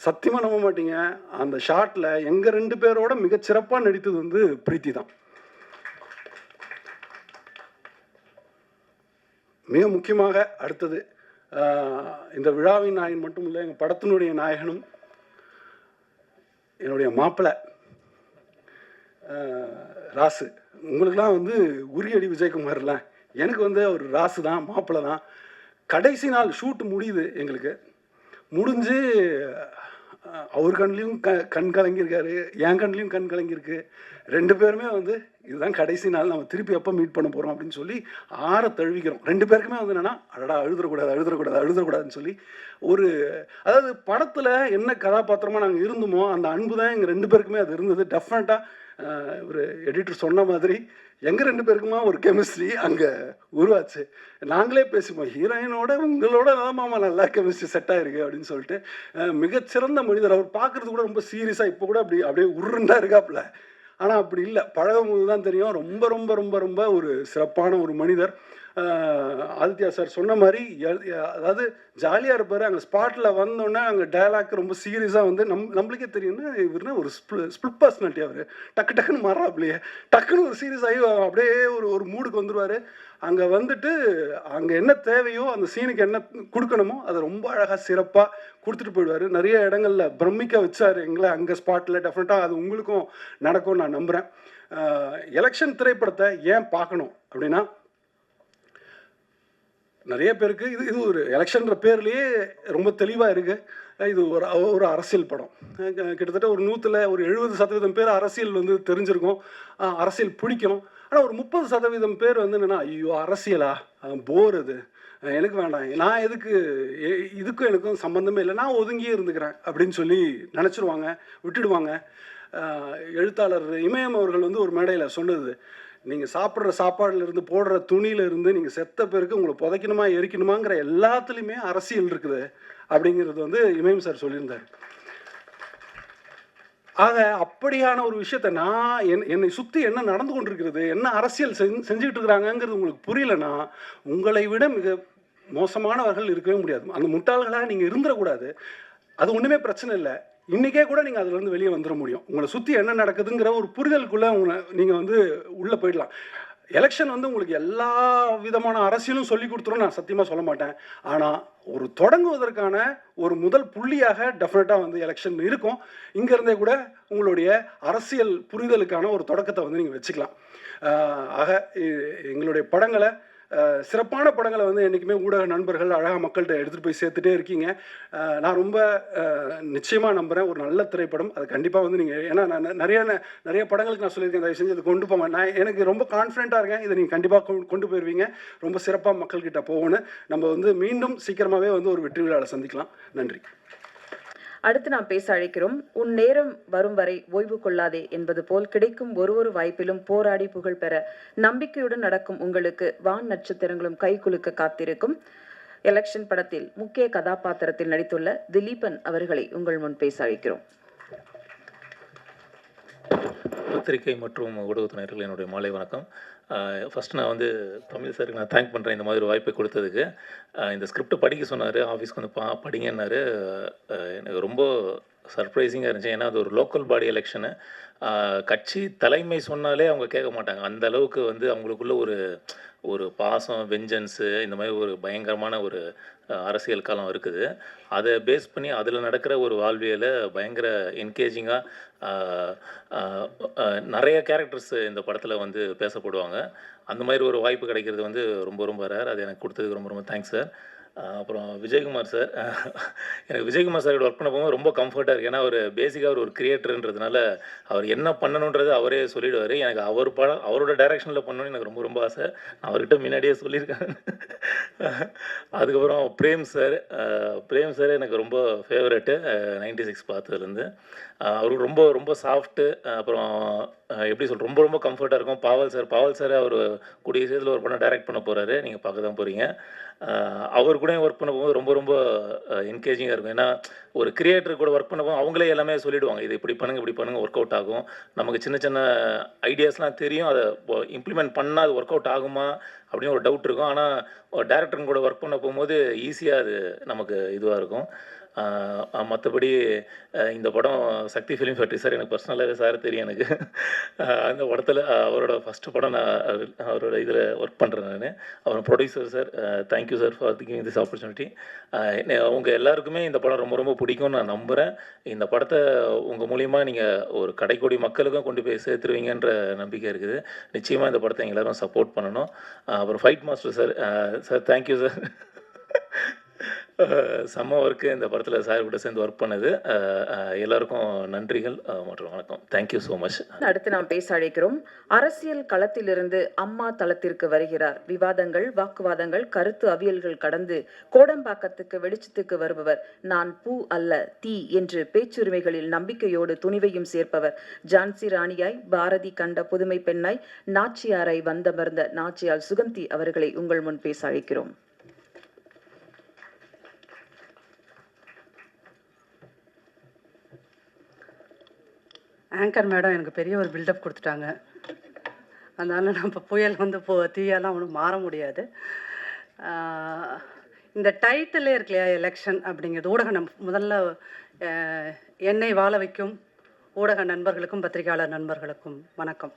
சத்தியமாக நம்ப மாட்டீங்க, அந்த ஷாட்டில் எங்கள் 2 பேரோட மிகச்சிறப்பாக நடித்தது வந்து பிரீத்தி தான். மிக முக்கியமாக அடுத்தது, இந்த விழாவின் நாயகன் மட்டும் இல்லை, எங்கள் படத்தினுடைய நாயகனும் என்னுடைய மாப்பிள்ளை ராசு. உங்களுக்கெல்லாம் வந்து உரியடி விஜயகுமார்ல, எனக்கு வந்து அவர் ராசு தான், மாப்பிள்ளை தான். கடைசி நாள் ஷூட் முடியுது, எங்களுக்கு முடிஞ்சு அவர் கண்லேயும் கண் கலங்கியிருக்காரு, என் கண்லேயும் கண் கலங்கியிருக்கு. 2 பேருமே வந்து இதுதான் கடைசி நாள், நம்ம திருப்பி எப்போ மீட் பண்ண போகிறோம் அப்படின்னு சொல்லி ஆற தழுவிக்கிறோம். 2 பேருக்குமே வந்து என்னென்னா, அடடா அழுதுறக்கூடாதுன்னு சொல்லி அதாவது படத்தில் என்ன கதாபாத்திரமாக நாங்கள் இருந்தோமோ அந்த அன்பு தான் எங்கள் 2 பேருக்குமே அது இருந்தது. டெஃபினட்டாக ஒரு எடிட்டர் சொன்ன மாதிரி எங்கள் 2 பேருக்குமா ஒரு கெமிஸ்ட்ரி அங்கே உருவாச்சு. நாங்களே பேசிப்போம், ஹீரோயினோட உங்களோட மாமா நல்லா கெமிஸ்ட்ரி செட் ஆகிருக்கு அப்படின்னு சொல்லிட்டு. மிகச்சிறந்த மனிதர் அவர். பார்க்குறது கூட ரொம்ப சீரியஸாக இப்போ கூட அப்படியே உருண்டா இருக்காப்புல. ஆனால் அப்படி இல்லை, பழகும்போது தான் தெரியும் ரொம்ப ரொம்ப ரொம்ப ரொம்ப ஒரு சிறப்பான ஒரு மனிதர். ஆதித்யா சார் சொன்ன மாதிரி அதாவது ஜாலியாக இருப்பார். அங்கே ஸ்பாட்டில் வந்தோடனே அங்கே டயலாக் ரொம்ப சீரியஸாக வந்து நம்மளுக்கே தெரியும்னா இவருனா ஒரு ஸ்பிளிட் பர்சனாலிட்டி. அவர் டக்குன்னு மாறாப்லையே டக்குன்னு ஒரு சீரியஸ் ஆகி அப்படியே ஒரு மூடுக்கு வந்துடுவார். அங்கே வந்துட்டு அங்கே என்ன தேவையோ அந்த சீனுக்கு என்ன கொடுக்கணுமோ அதை ரொம்ப அழகாக சிறப்பாக கொடுத்துட்டு போயிடுவார். நிறைய இடங்களில் பிரமிக்க வச்சார் எங்களை அங்கே ஸ்பாட்டில். டெஃபினட்டாக அது உங்களுக்கும் நடக்கும்னு நான் நம்புகிறேன். எலெக்ஷன் திரைப்படத்தை ஏன் பார்க்கணும் அப்படின்னா, நிறைய பேருக்கு இது ஒரு எலெக்ஷன்ற பேர்லேயே ரொம்ப தெளிவாக இருக்குது. இது ஒரு அரசியல் படம். கிட்டத்தட்ட ஒரு 100ல் ஒரு 70% பேர் அரசியல் வந்து தெரிஞ்சிருக்கும், அரசியல் பிடிக்கும். ஆனால் ஒரு 30% பேர் வந்து என்னென்னா, ஐயோ அரசியலா, போர், அது எனக்கு வேண்டாம், நான் எதுக்கு, இதுக்கும் எனக்கும் சம்மந்தமே இல்லை, நான் ஒதுங்கியே இருந்துக்கிறேன் அப்படின்னு சொல்லி நினச்சிருவாங்க, விட்டுடுவாங்க. எழுத்தாளர் இமயம் அவர்கள் வந்து ஒரு மேடையில் சொன்னது, நீங்கள் சாப்பிட்ற சாப்பாடுலேருந்து போடுற துணியிலேருந்து நீங்கள் செத்த பேருக்கு உங்களை புதைக்கணுமா எரிக்கணுமாங்கிற எல்லாத்துலேயுமே அரசியல் இருக்குது அப்படிங்கிறது வந்து இமயம் சார் சொல்லியிருந்தார். ஆக அப்படியான ஒரு விஷயத்த நான் என்னை சுற்றி என்ன நடந்து கொண்டிருக்கிறது, என்ன அரசியல் செஞ்சுக்கிட்டு இருக்கிறாங்கங்கிறது உங்களுக்கு புரியலன்னா, உங்களை விட மிக மோசமானவர்கள் இருக்கவே முடியாது. அந்த முட்டாள்களாக நீங்கள் இருந்துடக்கூடாது. அது ஒன்றுமே பிரச்சனை இல்லை. இன்றைக்கே கூட நீங்கள் அதிலேருந்து வெளியே வந்துட முடியும். உங்களை சுற்றி என்ன நடக்குதுங்கிற ஒரு புரிதலுக்குள்ளே நீங்கள் வந்து உள்ளே போயிடலாம். எலெக்ஷன் வந்து உங்களுக்கு எல்லா விதமான அரசியலும் சொல்லி கொடுத்துரும் நான் சத்தியமாக சொல்ல மாட்டேன். ஆனால் ஒரு தொடங்குவதற்கான ஒரு முதல் புள்ளியாக டெஃபினட்டாக வந்து எலெக்ஷன் இருக்கும். இங்கேருந்தே கூட உங்களுடைய அரசியல் புரிதலுக்கான ஒரு தொடக்கத்தை வந்து நீங்கள் வச்சுக்கலாம். ஆக எங்களுடைய படங்களை, சிறப்பான படங்களை வந்து என்றைக்குமே ஊடக நண்பர்கள் அழகாக மக்கள்கிட்ட எடுத்துகிட்டு போய் சேர்த்துட்டே இருக்கீங்க. நான் ரொம்ப நிச்சயமாக நம்புகிறேன் ஒரு நல்ல திரைப்படம் அது கண்டிப்பாக வந்து நீங்கள், ஏன்னா நான் நிறைய படங்களுக்கு நான் சொல்லியிருக்கேன், தயவு செஞ்சு அதை கொண்டு போங்க. எனக்கு ரொம்ப கான்ஃபிடென்ட்டாக இருக்கேன், இதை நீங்கள் கண்டிப்பாக கொண்டு போயிடுவீங்க. ரொம்ப சிறப்பாக மக்கள்கிட்ட போகணும். நம்ம வந்து மீண்டும் சீக்கிரமாகவே வந்து ஒரு வெற்றி விழாவில் சந்திக்கலாம். நன்றி. அடுத்து நாம் பேச அழைக்கிறோம். உன் நேரம் வரும் வரை ஓய்வு கொள்ளாதே என்பது போல் கிடைக்கும் ஒரு வாய்ப்பிலும் போராடி புகழ் பெற நம்பிக்கையுடன் நடக்கும் உங்களுக்கு வான் நட்சத்திரங்களும் கைகுலுக்க காத்திருக்கும். எலெக்ஷன் படத்தில் முக்கிய கதாபாத்திரத்தில் நடித்துள்ள திலீபன் அவர்களை உங்கள் முன் பேச அழைக்கிறோம். பத்திரிகை மற்றும் ஊடகத்தினர்கள் என்னுடைய மாலை வணக்கம். ஃபஸ்ட்டு நான் வந்து தமிழ் சாருக்கு நான் தேங்க் பண்ணுறேன் இந்த மாதிரி ஒரு வாய்ப்பை கொடுத்ததுக்கு. இந்த ஸ்கிரிப்டை படிக்க சொன்னார், ஆஃபீஸ்க்கு வந்து படிங்கன்னாரு. எனக்கு ரொம்ப சர்ப்ரைசிங்காக இருந்துச்சு. ஏன்னா அது ஒரு லோக்கல் பாடி எலெக்ஷனு. கட்சி தலைமை சொன்னாலே அவங்க கேட்க மாட்டாங்க. அந்த அளவுக்கு வந்து அவங்களுக்குள்ள ஒரு ஒரு பாசம், வெஞ்சன்ஸு இந்த மாதிரி ஒரு பயங்கரமான ஒரு அரசியல் காலம் இருக்குது. அதை பேஸ் பண்ணி அதில் நடக்கிற ஒரு வாழ்வியலை பயங்கர என்கேஜிங்காக நிறைய கேரக்டர்ஸ் இந்த படத்தில் வந்து பேசப்படுவாங்க. அந்த மாதிரி ஒரு வாய்ப்பு கிடைக்கிறது வந்து ரொம்ப ரொம்ப ரேர். அது எனக்கு கொடுத்ததுக்கு ரொம்ப ரொம்ப தேங்க்ஸ் சார். அப்புறம் விஜயகுமார் சார், எனக்கு விஜயகுமார் சாரோட ஒர்க் பண்ண போகும்போது ரொம்ப கம்ஃபர்ட்டாக இருக்குது. ஏன்னா அவர் பேசிக்காக ஒரு கிரியேட்டர்ன்றதுனால அவர் என்ன பண்ணணுன்றது அவரே சொல்லிடுவார். எனக்கு அவர் படம் அவரோட டைரக்ஷனில் பண்ணணும்னு எனக்கு ரொம்ப ரொம்ப ஆசை. நான் அவர்கிட்ட முன்னாடியே சொல்லியிருக்கேன். அதுக்கப்புறம் பிரேம் சார் எனக்கு ரொம்ப ஃபேவரெட்டு 96 பார்த்ததுலேருந்து. அவருக்கு ரொம்ப ரொம்ப சாஃப்ட்டு. அப்புறம் எப்படி சொல்ற ரொம்ப ரொம்ப கம்ஃபர்ட்டாக இருக்கும். பாவல் சார் அவர் கூடிய சீக்கிரத்தில் ஒரு படம் டைரக்ட் பண்ண போகிறாரு. நீங்கள் பார்க்க தான் போகிறீங்க. அவர் கூட ஒர்க் பண்ண போகும்போது ரொம்ப ரொம்ப என்கேஜிங்காக இருக்கும். ஏன்னா ஒரு கிரியேட்டர் கூட ஒர்க் பண்ண போது அவங்களே எல்லாமே சொல்லிவிடுவாங்க. இது இப்படி பண்ணுங்கள் ஒர்க் அவுட் ஆகும். நமக்கு சின்ன சின்ன ஐடியாஸ்லாம் தெரியும். அதை இம்ப்ளிமெண்ட் பண்ணால் அது ஒர்க் அவுட் ஆகுமா அப்படின்னு ஒரு டவுட் இருக்கும். ஆனால் டேரக்டருங்க கூட ஒர்க் பண்ண போகும்போது ஈஸியாக அது நமக்கு இதுவாக இருக்கும். மற்றபடி இந்த படம் சக்தி ஃபிலிம் ஃபேக்ட்ரி சார் எனக்கு பர்சனலாகவே சார் தெரியும் எனக்கு. அந்த படத்தில் அவரோட ஃபஸ்ட்டு படம் நான் அவரோட இதில் ஒர்க் பண்ணுறேன் நான். அப்புறம் producer sir, thank you sir for giving this opportunity. உங்கள் எல்லாருக்குமே இந்த படம் ரொம்ப ரொம்ப பிடிக்கும்னு நான் நம்புகிறேன். இந்த படத்தை உங்கள் மூலிமா நீங்கள் ஒரு கடைக்கோடி மக்களுக்கும் கொண்டு போய் சேர்த்துருவீங்கன்ற நம்பிக்கை இருக்குது. நிச்சயமாக இந்த படத்தை எல்லோரும் சப்போர்ட் பண்ணணும். அப்புறம் fight master sir thank you sir. செம்ம ஒர்க்கு இந்த படத்தில் சார் கூட சேர்ந்து ஒர்க் பண்ணது. எல்லாருக்கும் நன்றிகள் மற்றும் வணக்கம். Thank you so much. அடுத்து நாம் பேச அழைக்கிறோம். அரசியல் களத்திலிருந்து அம்மா தளத்திற்கு வருகிறார். விவாதங்கள், வாக்குவாதங்கள், கருத்து அவியல்கள் கடந்து கோடம்பாக்கத்துக்கு வெளிச்சத்துக்கு வருபவர். நான் பூ அல்ல தீ என்று பேச்சுரிமைகளில் நம்பிக்கையோடு துணிவையும் சேர்ப்பவர். ஜான்சி ராணியாய், பாரதி கண்ட புதுமை பெண்ணாய், நாச்சியாரை வந்தமர்ந்த நாச்சியால் சுகந்தி அவர்களை உங்கள் முன் பேச அழைக்கிறோம். ஆங்கர் மேடம் எனக்கு பெரிய ஒரு பில்டப் கொடுத்துட்டாங்க. அதனால் நான் இப்போ புயல் வந்து தீயெல்லாம் ஒன்றும் மாற முடியாது. இந்த டைட்டிலே இருக்கு இல்லையா, எலெக்ஷன் அப்படிங்கிறது ஊடக முதல்ல என்னை வாழ வைக்கும் ஊடக நண்பர்களுக்கும் பத்திரிகையாளர் நண்பர்களுக்கும் வணக்கம்.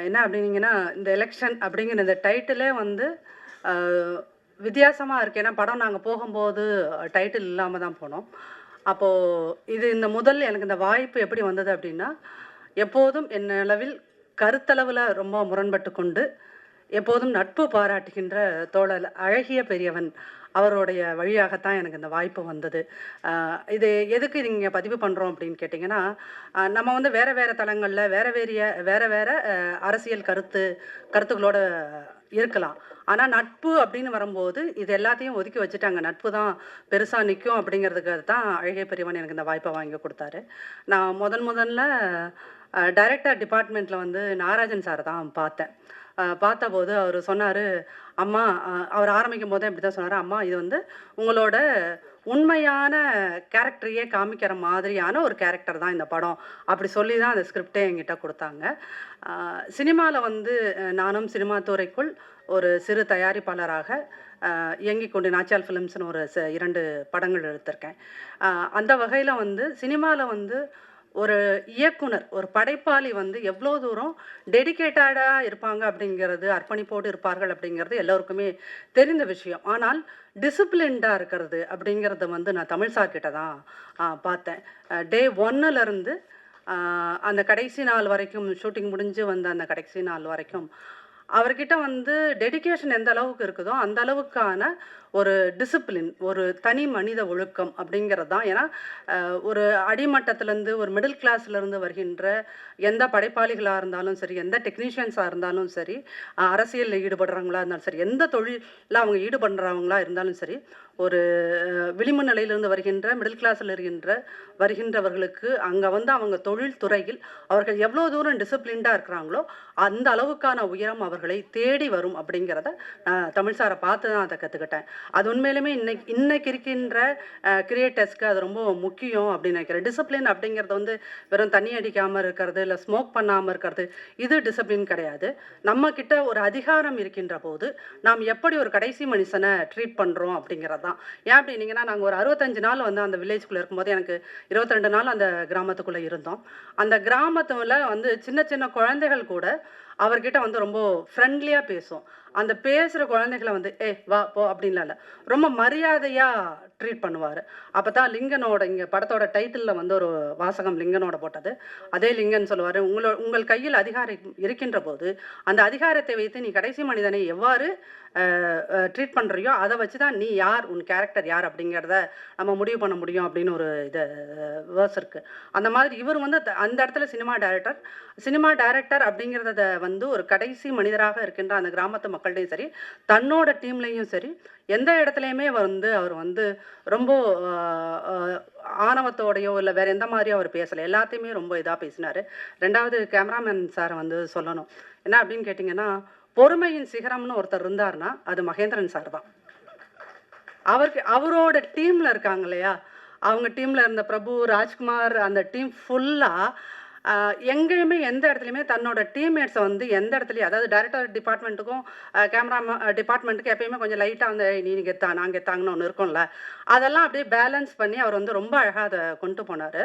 என்ன அப்படின்னீங்கன்னா, இந்த எலெக்ஷன் அப்படிங்கிற இந்த டைட்டிலே வந்து வித்தியாசமாக இருக்குது. ஏன்னா படம் நாங்கள் போகும்போது டைட்டில் இல்லாமல் தான் போனோம். அப்போது இந்த முதல் எனக்கு இந்த வாய்ப்பு எப்படி வந்தது அப்படின்னா, எப்போதும் என் அளவில் கருத்தளவில் ரொம்ப முரண்பட்டு கொண்டு எப்போதும் நட்பு பாராட்டுகின்ற தோழர் அழகிய பெரியவன் அவருடைய வழியாகத்தான் எனக்கு இந்த வாய்ப்பு வந்தது. இது எதுக்கு நீங்கள் பதிவு பண்ணுறோம் அப்படின்னு கேட்டிங்கன்னா, நம்ம வந்து வேறு தளங்களில் வேறு அரசியல் கருத்துக்களோடு இருக்கலாம். ஆனால் நட்பு அப்படின்னு வரும்போது இது எல்லாத்தையும் ஒதுக்கி வச்சுட்டாங்க. நட்பு தான் பெருசாக நிற்கும் அப்படிங்கிறதுக்கு தான் அழகிய பெரியவன் எனக்கு இந்த வாய்ப்பை வாங்கி கொடுத்தாரு. நான் முதல்ல டைரக்டர் டிபார்ட்மெண்ட்டில் வந்து நாகராஜன் சாரை தான் பார்த்தேன். பார்த்தபோது அவர் சொன்னார், அம்மா அவர் ஆரம்பிக்கும் போதே இப்படி தான் சொன்னார், அம்மா இது வந்து உங்களோட உண்மையான கேரக்டரையே காமிக்கிற மாதிரியான ஒரு கேரக்டர் தான் இந்த படம் அப்படி சொல்லி தான் அந்த ஸ்கிரிப்டே என்கிட்ட கொடுத்தாங்க. சினிமாவில் வந்து நானும் சினிமா துறைக்குள் ஒரு சிறு தயாரிப்பாளராக இயங்கிக் கொண்டு நாச்சியால் ஃபிலிம்ஸ்னு ஒரு 2 படங்கள் எடுத்திருக்கேன். அந்த வகையில் வந்து சினிமாவில் வந்து ஒரு இயக்குனர், ஒரு படைப்பாளி வந்து எவ்வளோ தூரம் டெடிகேட்டடாக இருப்பாங்க அப்படிங்கிறது, அர்ப்பணிப்போடு இருப்பார்கள் அப்படிங்கிறது எல்லோருக்குமே தெரிந்த விஷயம். ஆனால் டிசிப்ளின்டாக இருக்கிறது அப்படிங்கிறத வந்து நான் தமிழ் சார்கிட்ட தான் பார்த்தேன். டே 1லேருந்து அந்த கடைசி நாள் வரைக்கும், ஷூட்டிங் முடிஞ்சு வந்த அந்த கடைசி நாள் வரைக்கும் அவர்கிட்ட வந்து டெடிகேஷன் எந்த அளவுக்கு இருக்குதோ அந்த அளவுக்கான ஒரு டிசிப்ளின், ஒரு தனி மனித ஒழுக்கம் அப்படிங்கிறது தான். ஏன்னா ஒரு அடிமட்டத்திலேருந்து ஒரு மிடில் கிளாஸ்லேருந்து வருகின்ற எந்த படைப்பாளிகளாக இருந்தாலும் சரி, எந்த டெக்னீஷியன்ஸாக இருந்தாலும் சரி, அரசியலில் ஈடுபடுறவங்களா இருந்தாலும் சரி, எந்த தொழிலில் அவங்க ஈடுபடுறவங்களா இருந்தாலும் சரி, ஒரு விளிம்பு நிலையிலிருந்து வருகின்ற மிடில் கிளாஸில் வருகின்றவர்களுக்கு அங்கே வந்து அவங்க தொழில் துறையில் அவர்கள் எவ்வளோ தூரம் டிசிப்ளின்டாக இருக்கிறாங்களோ அந்த அளவுக்கான உயரம் அவர்கள் அவர்களை தேடி வரும் அப்படிங்கிறத நான் தமிழ் சாரை பார்த்து தான் அதை கற்றுக்கிட்டேன். அது உண்மையிலுமே இன்னைக்கு இருக்கின்ற கிரியேட்டர்ஸ்க்கு அது ரொம்ப முக்கியம் அப்படின்னு நினைக்கிறேன். டிசிப்ளின் அப்படிங்கிறது வந்து வெறும் தண்ணி அடிக்காமல் இருக்கிறது, இல்லை ஸ்மோக் பண்ணாமல் இருக்கிறது, இது டிசிப்ளின் கிடையாது. நம்ம கிட்ட ஒரு அதிகாரம் இருக்கின்ற போது நாம் எப்படி ஒரு கடைசி மனுஷனை ட்ரீட் பண்ணுறோம் அப்படிங்கிறது தான். ஏன் அப்படின்னீங்கன்னா, நாங்கள் ஒரு 65 நாள் வந்து அந்த வில்லேஜ்குள்ளே இருக்கும்போது எனக்கு 22 நாள் அந்த கிராமத்துக்குள்ளே இருந்தோம். அந்த கிராமத்துல வந்து சின்ன சின்ன குழந்தைகள் கூட அவர்கிட்ட வந்து ரொம்ப ஃப்ரெண்ட்லியாக பேசும். அந்த பேசுகிற குழந்தைகளை வந்து வா போ அப்படின்லாம் இல்லை, ரொம்ப மரியாதையாக ட்ரீட் பண்ணுவார். அப்போ தான் லிங்கனோட இங்கே படத்தோட டைட்டிலில் வந்து ஒரு வாசகம் லிங்கனோட போட்டது. அதே லிங்கன் சொல்லுவார், உங்கள் கையில் அதிகாரம் இருக்கின்ற போது அந்த அதிகாரத்தை வைத்து நீ கடைசி மனிதனை எவ்வாறு ட்ரீட் பண்ணுறியோ அதை வச்சு தான் நீ யார், உன் கேரக்டர் யார் அப்படிங்கிறத நம்ம முடிவு பண்ண முடியும் அப்படின்னு ஒரு இது வேர்ஸ் இருக்குது. அந்த மாதிரி இவர் வந்து அந்த இடத்துல சினிமா டைரக்டர் அப்படிங்கிறத வந்து ஒரு கடைசி மனிதராக இருக்கின்ற அந்த கிராமத்து மக்கள்கிட்டையும் சரி, தன்னோட டீம்லேயும் சரி, எந்த இடத்துலையுமே வந்து அவர் வந்து ரொம்ப ஆணவத்தோடையோ இல்லை வேறு எந்த மாதிரியோ அவர் பேசலை. எல்லாத்தையுமே ரொம்ப இதாக பேசினார். ரெண்டாவது கேமராமேன் சாரை வந்து சொல்லணும். என்ன அப்படின்னு கேட்டிங்கன்னா, பொறுமையின் சிகரம்னு ஒருத்தர் இருந்தார்னா அது மகேந்திரன் சார் தான். அவரோட டீமில் இருக்காங்க இல்லையா, அவங்க டீமில் இருந்த பிரபு, ராஜ்குமார், அந்த டீம் ஃபுல்லாக எங்கேயுமே எந்த இடத்துலையுமே தன்னோட டீம்மேட்ஸை வந்து எந்த இடத்துலையும், அதாவது டைரக்டர் டிபார்ட்மெண்ட்டுக்கும் கேமரா டிபார்ட்மெண்ட்டுக்கும் எப்பயுமே கொஞ்சம் லைட்டாக வந்து நீ கெத்தா நான் கெத்தாங்கன்னு ஒன்று இருக்கும்ல, அதெல்லாம் அப்படியே பேலன்ஸ் பண்ணி அவர் வந்து ரொம்ப அழகாக அதை கொண்டு போனார்.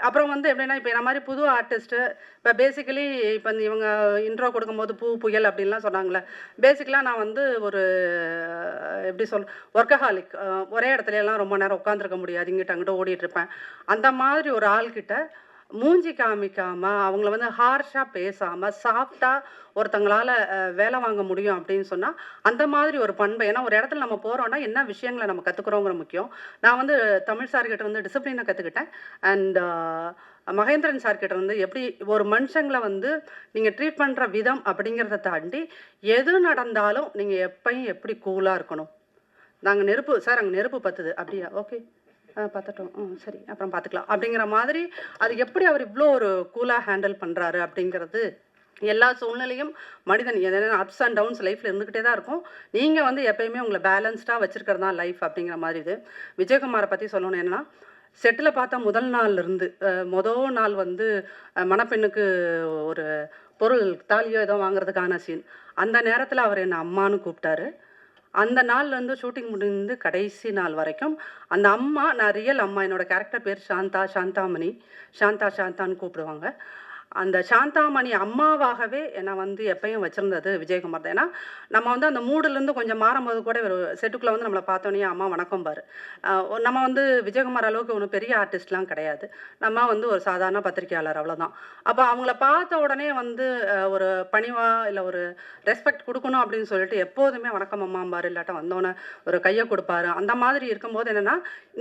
அப்புறம் வந்து எப்படின்னா, இப்போ இந்த மாதிரி புது ஆர்டிஸ்ட்டு இப்போ பேசிக்கலி இப்போ இவங்க இன்ட்ரோ கொடுக்கும்போது பூ புயல் அப்படின்லாம் சொன்னாங்களே, பேசிக்கலாக நான் வந்து ஒரு எப்படி ஒர்க்கஹாலிக், ஒரே இடத்துல எல்லாம் ரொம்ப நேரம் உட்காந்துருக்க முடியாது, இங்கிட்ட அங்கிட்ட ஓடிட்டுருப்பேன். அந்த மாதிரி ஒரு ஆள்கிட்ட மூஞ்சி காமிக்காமல், அவங்கள வந்து ஹார்ஷாக பேசாமல், சாஃப்டாக ஒருத்தங்களால் வேலை வாங்க முடியும் அப்படின்னு சொன்னால் அந்த மாதிரி ஒரு பண்பு. ஏன்னா ஒரு இடத்துல நம்ம போகிறோன்னா என்ன விஷயங்களை நம்ம கற்றுக்குறோங்கிற முக்கியம். நான் வந்து தமிழ் சார்கிட்ட வந்து டிசிப்ளினை கற்றுக்கிட்டேன். அண்ட் மகேந்திரன் சார்கிட்ட வந்து எப்படி ஒரு மனுஷங்களை வந்து நீங்கள் ட்ரீட் பண்ணுற விதம் அப்படிங்கிறத தாண்டி எது நடந்தாலும் நீங்கள் எப்பயும் எப்படி கூலாக இருக்கணும். நாங்கள் நெருப்பு சார், அங்கே நெருப்பு பத்துது அப்படியா, ஓகே பார்த்துட்டோம், சரி அப்புறம் பார்த்துக்கலாம் அப்படிங்கிற மாதிரி அது எப்படி அவர் இவ்வளோ ஒரு கூலாக ஹேண்டில் பண்ணுறாரு அப்படிங்கிறது. எல்லா சூழ்நிலையும் மனிதன் எதனா அப்ஸ் அண்ட் டவுன்ஸ் லைஃப்பில் இருந்துக்கிட்டே தான் இருக்கும். நீங்கள் வந்து எப்பயுமே உங்களை பேலன்ஸ்டாக வச்சுருக்கிறது தான் லைஃப் அப்படிங்கிற மாதிரி. இது விஜயகுமாரை பற்றி சொல்லணும். என்னென்னா, செட்டில் பார்த்தா முதல் நாள் வந்து மணப்பெண்ணுக்கு ஒரு பொருள் தாலியோ ஏதோ வாங்குறதுக்கான சீன். அந்த நேரத்தில் அவர் என்னை அம்மானு கூப்பிட்டாரு. அந்த நாள்லேருந்து ஷூட்டிங் முடிந்து கடைசி நாள் வரைக்கும் அந்த அம்மா, நான் ரியல் அம்மா, என்னோடய கேரக்டர் பேர் சாந்தாமணி, சாந்தான்னு கூப்பிடுவாங்க. அந்த சாந்தாமணி அம்மாவாகவே என்னை வந்து எப்பயும் வச்சுருந்தது விஜயகுமார் தான். ஏன்னா நம்ம வந்து அந்த மூடுலேருந்து கொஞ்சம் மாறும்போது கூட ஒரு செட்டுக்குள்ளே வந்து நம்மளை பார்த்தோன்னே அம்மா வணக்கம் பாரு. நம்ம வந்து விஜயகுமார் அளவுக்கு ஒன்றும் பெரிய ஆர்டிஸ்ட்லாம் கிடையாது, நம்ம வந்து ஒரு சாதாரண பத்திரிகையாளர், அவ்வளோதான். அப்போ அவங்கள பார்த்த உடனே வந்து ஒரு பணிவாக இல்லை ஒரு ரெஸ்பெக்ட் கொடுக்கணும் அப்படின்னு சொல்லிட்டு எப்போதுமே வணக்கம் அம்மாம்பார், இல்லாட்ட வந்தோன்னே ஒரு கையை கொடுப்பாரு. அந்த மாதிரி இருக்கும்போது என்னென்னா,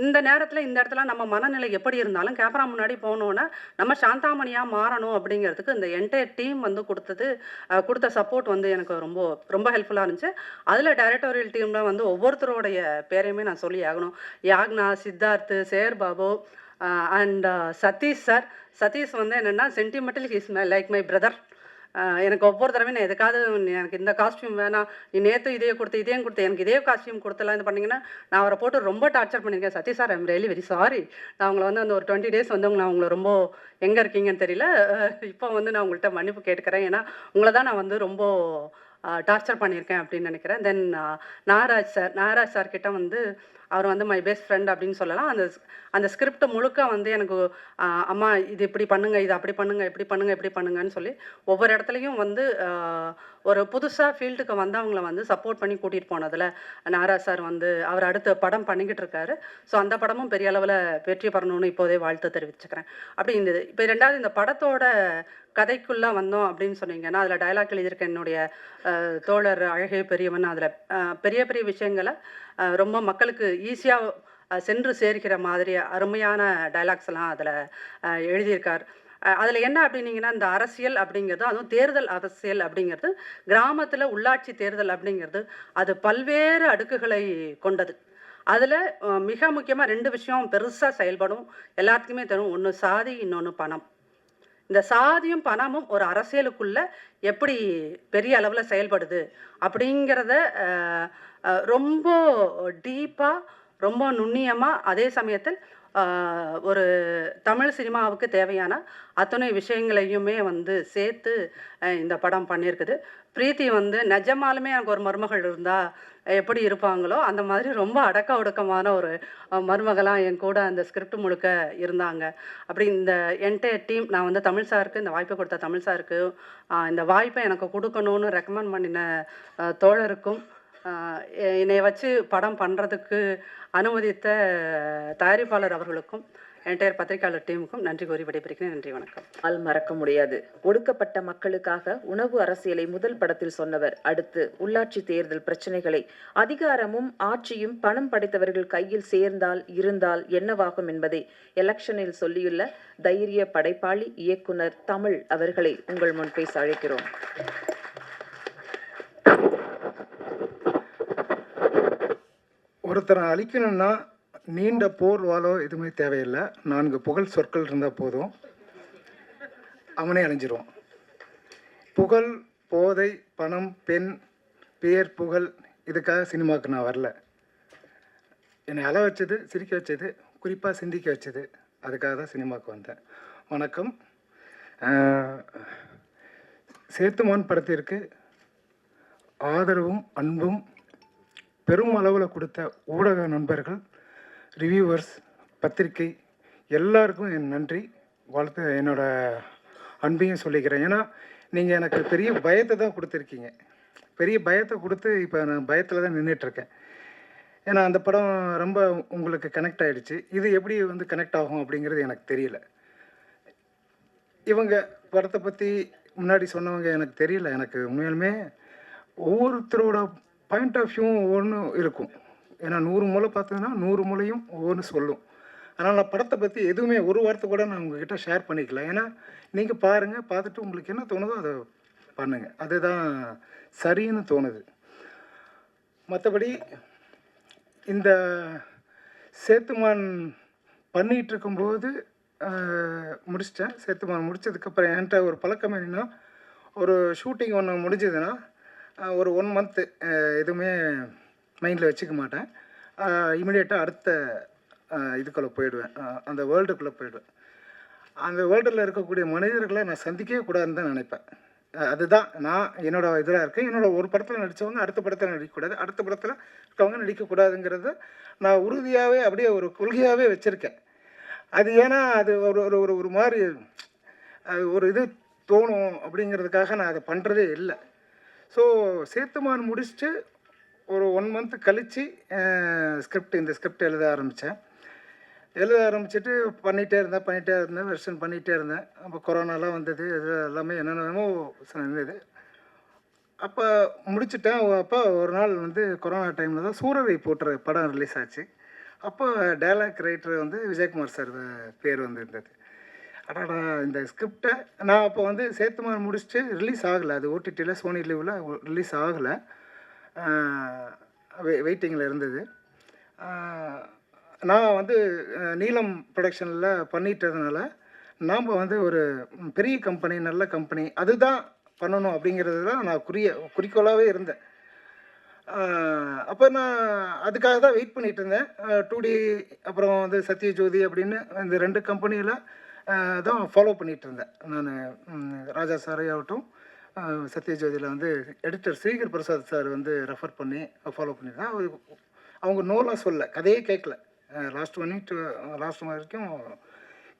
இந்த நேரத்தில் இந்த இடத்துல நம்ம மனநிலை எப்படி இருந்தாலும் கேமரா முன்னாடி போனோன்னே நம்ம சாந்தாமணியாக மாறணும் அப்படிங்கிறதுக்கு இந்த என்டையர் டீம் வந்து கொடுத்த சப்போர்ட் வந்து எனக்கு ரொம்ப ரொம்ப ஹெல்ப்ஃபுல்லாக இருந்துச்சு. அதில் டைரக்டோரியல் டீமில் வந்து ஒவ்வொருத்தருடைய பேரையுமே நான் சொல்லி ஆகணும். யாக்னா, சித்தார்த்து, சேர் பாபு அண்ட் சதீஷ் சார். சதீஷ் வந்து என்னென்னா sentimental, he's like my brother. எனக்கு ஒவ்வொரு தடவையும் நான் எதுக்காவது எனக்கு இந்த காஸ்ட்யூம் வேணாம், நீ நேற்று இதையும் கொடுத்து எனக்கு இதே காஸ்ட்யூம் கொடுத்தலாம் இது பண்ணிங்கன்னா நான் அவரை போட்டு ரொம்ப டார்ச்சர் பண்ணியிருக்கேன். Satish sir, I'm really very sorry. நான் உங்களை வந்து அந்த ஒரு 20 days வந்து நான் உங்களை ரொம்ப எங்கே இருக்கீங்கன்னு தெரியல, இப்போ வந்து நான் உங்கள்கிட்ட மன்னிப்பு கேட்டுக்கிறேன். ஏன்னா உங்களை தான் நான் வந்து ரொம்ப டார்ச்சர் பண்ணியிருக்கேன் அப்படின்னு நினைக்கிறேன். தென் நாகராஜ் சார் கிட்ட வந்து அவர் வந்து மை பெஸ்ட் ஃப்ரெண்ட் அப்படின்னு சொல்லலாம். அந்த ஸ்கிரிப்ட் முழுக்க வந்து எனக்கு அம்மா இது இப்படி பண்ணுங்க, இது அப்படி பண்ணுங்க, இப்படி பண்ணுங்கன்னு சொல்லி ஒவ்வொரு இடத்துலையும் வந்து ஒரு புதுசாக ஃபீல்டுக்கு வந்தவங்களை வந்து சப்போர்ட் பண்ணி கூட்டிகிட்டு போனதில் நாகராஜ் சார் வந்து அவர் அடுத்த படம் பண்ணிக்கிட்டு இருக்காரு. ஸோ அந்த படமும் பெரிய அளவில் வெற்றி பெறணும்னு இப்போதே வாழ்த்து தெரிவிச்சுக்கிறேன். அப்படி இருந்தது. இப்போ ரெண்டாவது இந்த படத்தோட கதைக்குள்ளே வந்தோம் அப்படின்னு சொன்னீங்கன்னா, அதில் டைலாக் எழுதியிருக்க என்னுடைய தோழர் அழகே பெரியவன் அதில் பெரிய பெரிய விஷயங்களை ரொம்ப மக்களுக்கு ஈஸியாக சென்று சேர்க்கிற மாதிரி அருமையான டைலாக்ஸ் எல்லாம் அதில் எழுதியிருக்கார். அதில் என்ன அப்படின்னீங்கன்னா, இந்த அரசியல் அப்படிங்கிறது, அதுவும் தேர்தல் அரசியல் அப்படிங்கிறது, கிராமத்தில் உள்ளாட்சி தேர்தல் அப்படிங்கிறது அது பல்வேறு அடுக்குகளை கொண்டது. அதில் மிக முக்கியமாக 2 விஷயம் பெருசாக செயல்படும், எல்லாத்துக்குமே தரும். ஒன்று சாதி, இன்னொன்று பணம். இந்த சாதியும் பணமும் ஒரு அரசியலுக்குள்ள எப்படி பெரிய அளவில் செயல்படுது அப்படிங்கிறத ரொம்ப டீப்பாக, ரொம்ப நுண்ணியமாக, அதே சமயத்தில் ஒரு தமிழ் சினிமாவுக்கு தேவையான அத்தனை விஷயங்களையுமே வந்து சேர்த்து இந்த படம் பண்ணியிருக்குது. பிரீத்தி வந்து நிஜமாலுமே எனக்கு ஒரு மருமகள் இருந்தால் எப்படி இருப்பாங்களோ அந்த மாதிரி ரொம்ப அடக்க ஒடுக்கமான ஒரு மருமகளாக என் கூட அந்த ஸ்கிரிப்ட் முழுக்க இருந்தாங்க. அப்படி இந்த என்டையர் டீம், நான் வந்து தமிழ் சாருக்கு இந்த வாய்ப்பை கொடுத்த தமிழ் சாருக்கு, இந்த வாய்ப்பை எனக்கு கொடுக்கணும்னு ரெக்கமெண்ட் பண்ணின தோழருக்கும், என்னை வச்சு படம் பண்ணுறதுக்கு அனுமதித்த தயாரிப்பாளர் அவர்களுக்கும், என்டையர் பத்திரிகையாளர் டீமுக்கும் நன்றி கூறி விடைபெறுகிறேன். நன்றி, வணக்கம். ஆல் மறக்க முடியாது. ஒடுக்கப்பட்ட மக்களுக்காக உணவு அரசியலை முதல் படத்தில் சொன்னவர் அடுத்து உள்ளாட்சி தேர்தல் பிரச்சனைகளை அதிகாரமும் ஆட்சியும் பணம் படைத்தவர்கள் கையில் சேர்ந்தால் இருந்தால் என்னவாகும் என்பதை எலெக்ஷனில் சொல்லியுள்ள தைரிய படைப்பாளி இயக்குனர் தமிழ் அவர்களை உங்கள் முன் பேச அழைக்கிறோம். ஒருத்தரை அழிக்கணும்னா நீண்ட போர் வாளோ எதுவுமே தேவையில்லை. 4 புகழ் சொற்கள் இருந்தால் போதும், அவனே அழிஞ்சிருவான். புகழ், போதை, பணம், பெண், பேர், புகழ், இதுக்காக சினிமாவுக்கு நான் வரல. என்னை அழ வச்சது, சிரிக்க வச்சது, குறிப்பாக சிந்திக்க வச்சது, அதுக்காக தான் சினிமாவுக்கு வந்தேன். வணக்கம். சேத்துமான் படத்திற்கு ஆதரவும் அன்பும் பெரும் அளவில் கொடுத்த ஊடக நண்பர்கள், ரிவ்யூவர்ஸ், பத்திரிகை எல்லாருக்கும் என் நன்றி, வாழ்த்து, என்னோட அன்பையும் சொல்லிக்கிறேன். ஏன்னா நீங்கள் எனக்கு பெரிய பயத்தை தான் கொடுத்துருக்கீங்க. பெரிய பயத்தை கொடுத்து இப்போ நான் பயத்தில் தான் நின்றுட்டுருக்கேன். ஏன்னா அந்த படம் ரொம்ப உங்களுக்கு கனெக்ட் ஆகிடுச்சு. இது எப்படி வந்து கனெக்ட் ஆகும் அப்படிங்கிறது எனக்கு தெரியல. இவங்க படத்தை பற்றி முன்னாடி சொன்னவங்க எனக்கு தெரியல. எனக்கு உண்மையிலுமே ஒவ்வொருத்தரோட பாயிண்ட் ஆஃப் வியூ ஒவ்வொன்று இருக்கும். ஏன்னா 100 மூளை பார்த்ததுன்னா 100 மூளையும் ஒவ்வொன்று சொல்லும். அதனால் நான் படத்தை பற்றி எதுவுமே ஒரு வார்த்தை கூட நான் உங்ககிட்ட ஷேர் பண்ணிக்கல. ஏன்னா நீங்கள் பாருங்கள், பார்த்துட்டு உங்களுக்கு என்ன தோணுதோ அதை பண்ணுங்கள், அதுதான் சரின்னு தோணுது. மற்றபடி இந்த சேத்துமான் பண்ணிகிட்டு இருக்கும்போது முடிச்சிட்டேன். சேத்துமான் முடித்ததுக்கப்புறம் என்கிட்ட ஒரு பழக்கம் என்னென்னா, ஒரு ஷூட்டிங் ஒன்று முடிஞ்சதுன்னா ஒரு 1 மந்த்து எதுவுமே மைண்டில் வச்சுக்க மாட்டேன். இமிடியேட்டாக அடுத்த இதுக்குள்ளே போயிடுவேன், அந்த வேர்ல்டுக்குள்ளே போயிடுவேன். அந்த வேர்ல்டில் இருக்கக்கூடிய மனிதர்களை நான் சந்திக்கவே கூடாதுன்னு தான் நினைப்பேன். அதுதான் நான் என்னோடய இதில் இருக்கேன். என்னோடய ஒரு படத்தில் நடித்தவங்க அடுத்த படத்தில் நடிக்கக்கூடாது, அடுத்த படத்தில் இருக்கவங்க நடிக்கக்கூடாதுங்கிறத நான் உறுதியாகவே அப்படியே ஒரு கொள்கையாகவே வச்சுருக்கேன். அது ஏன்னா அது ஒரு ஒரு மாதிரி அது ஒரு இது தோணும் அப்படிங்கிறதுக்காக நான் அதை பண்ணுறதே இல்லை. ஸோ சேத்துமான் முடிச்சுட்டு ஒரு 1 மந்த் கழித்து இந்த ஸ்கிரிப்ட் எழுத ஆரம்பிச்சுட்டு பண்ணிகிட்டே இருந்தேன், வெர்ஷன் பண்ணிகிட்டே இருந்தேன். அப்போ கொரோனாலாம் வந்தது, இது எல்லாமே என்னென்னமோ இருந்தது. அப்போ முடிச்சுட்டேன். அப்போ ஒரு நாள் வந்து கொரோனா டைமில் தான் சூரரை போட்டுற படம் ரிலீஸ் ஆச்சு. அப்போ டைலாக் ரைட்டர் வந்து விஜயகுமார் சார் பேர் வந்து இருந்தது. அடாடா, இந்த ஸ்கிரிப்டை நான் அப்போ வந்து சேத்துமான் முடிச்சுட்டு ரிலீஸ் ஆகலை, அது ஓடிடியில் சோனி லிவில் ரிலீஸ் ஆகலை, வெயிட்டிங்கில் இருந்தது. நான் வந்து நீலம் ப்ரொடக்ஷனில் பண்ணிட்டதுனால நாம் வந்து ஒரு பெரிய கம்பெனி, நல்ல கம்பெனி, அதுதான் பண்ணணும் அப்படிங்கிறது தான் நான் குறிக்கோளாகவே இருந்தேன். அப்போ நான் அதுக்காக தான் வெயிட் பண்ணிகிட்டு இருந்தேன். 2D அப்புறம் வந்து சத்யஜோதி அப்படின்னு இந்த 2 கம்பெனியில் தான் ஃபாலோ பண்ணிகிட்டு இருந்தேன் நான். ராஜா சாரை ஆகட்டும், சத்யஜோதியில் வந்து எடிட்டர் ஸ்ரீகர் பிரசாத் சார் வந்து ரெஃபர் பண்ணி ஃபாலோ பண்ணியிருந்தேன். அவங்க நோலாம் சொல்ல, கதையே கேட்கல, லாஸ்ட் வரைக்கும்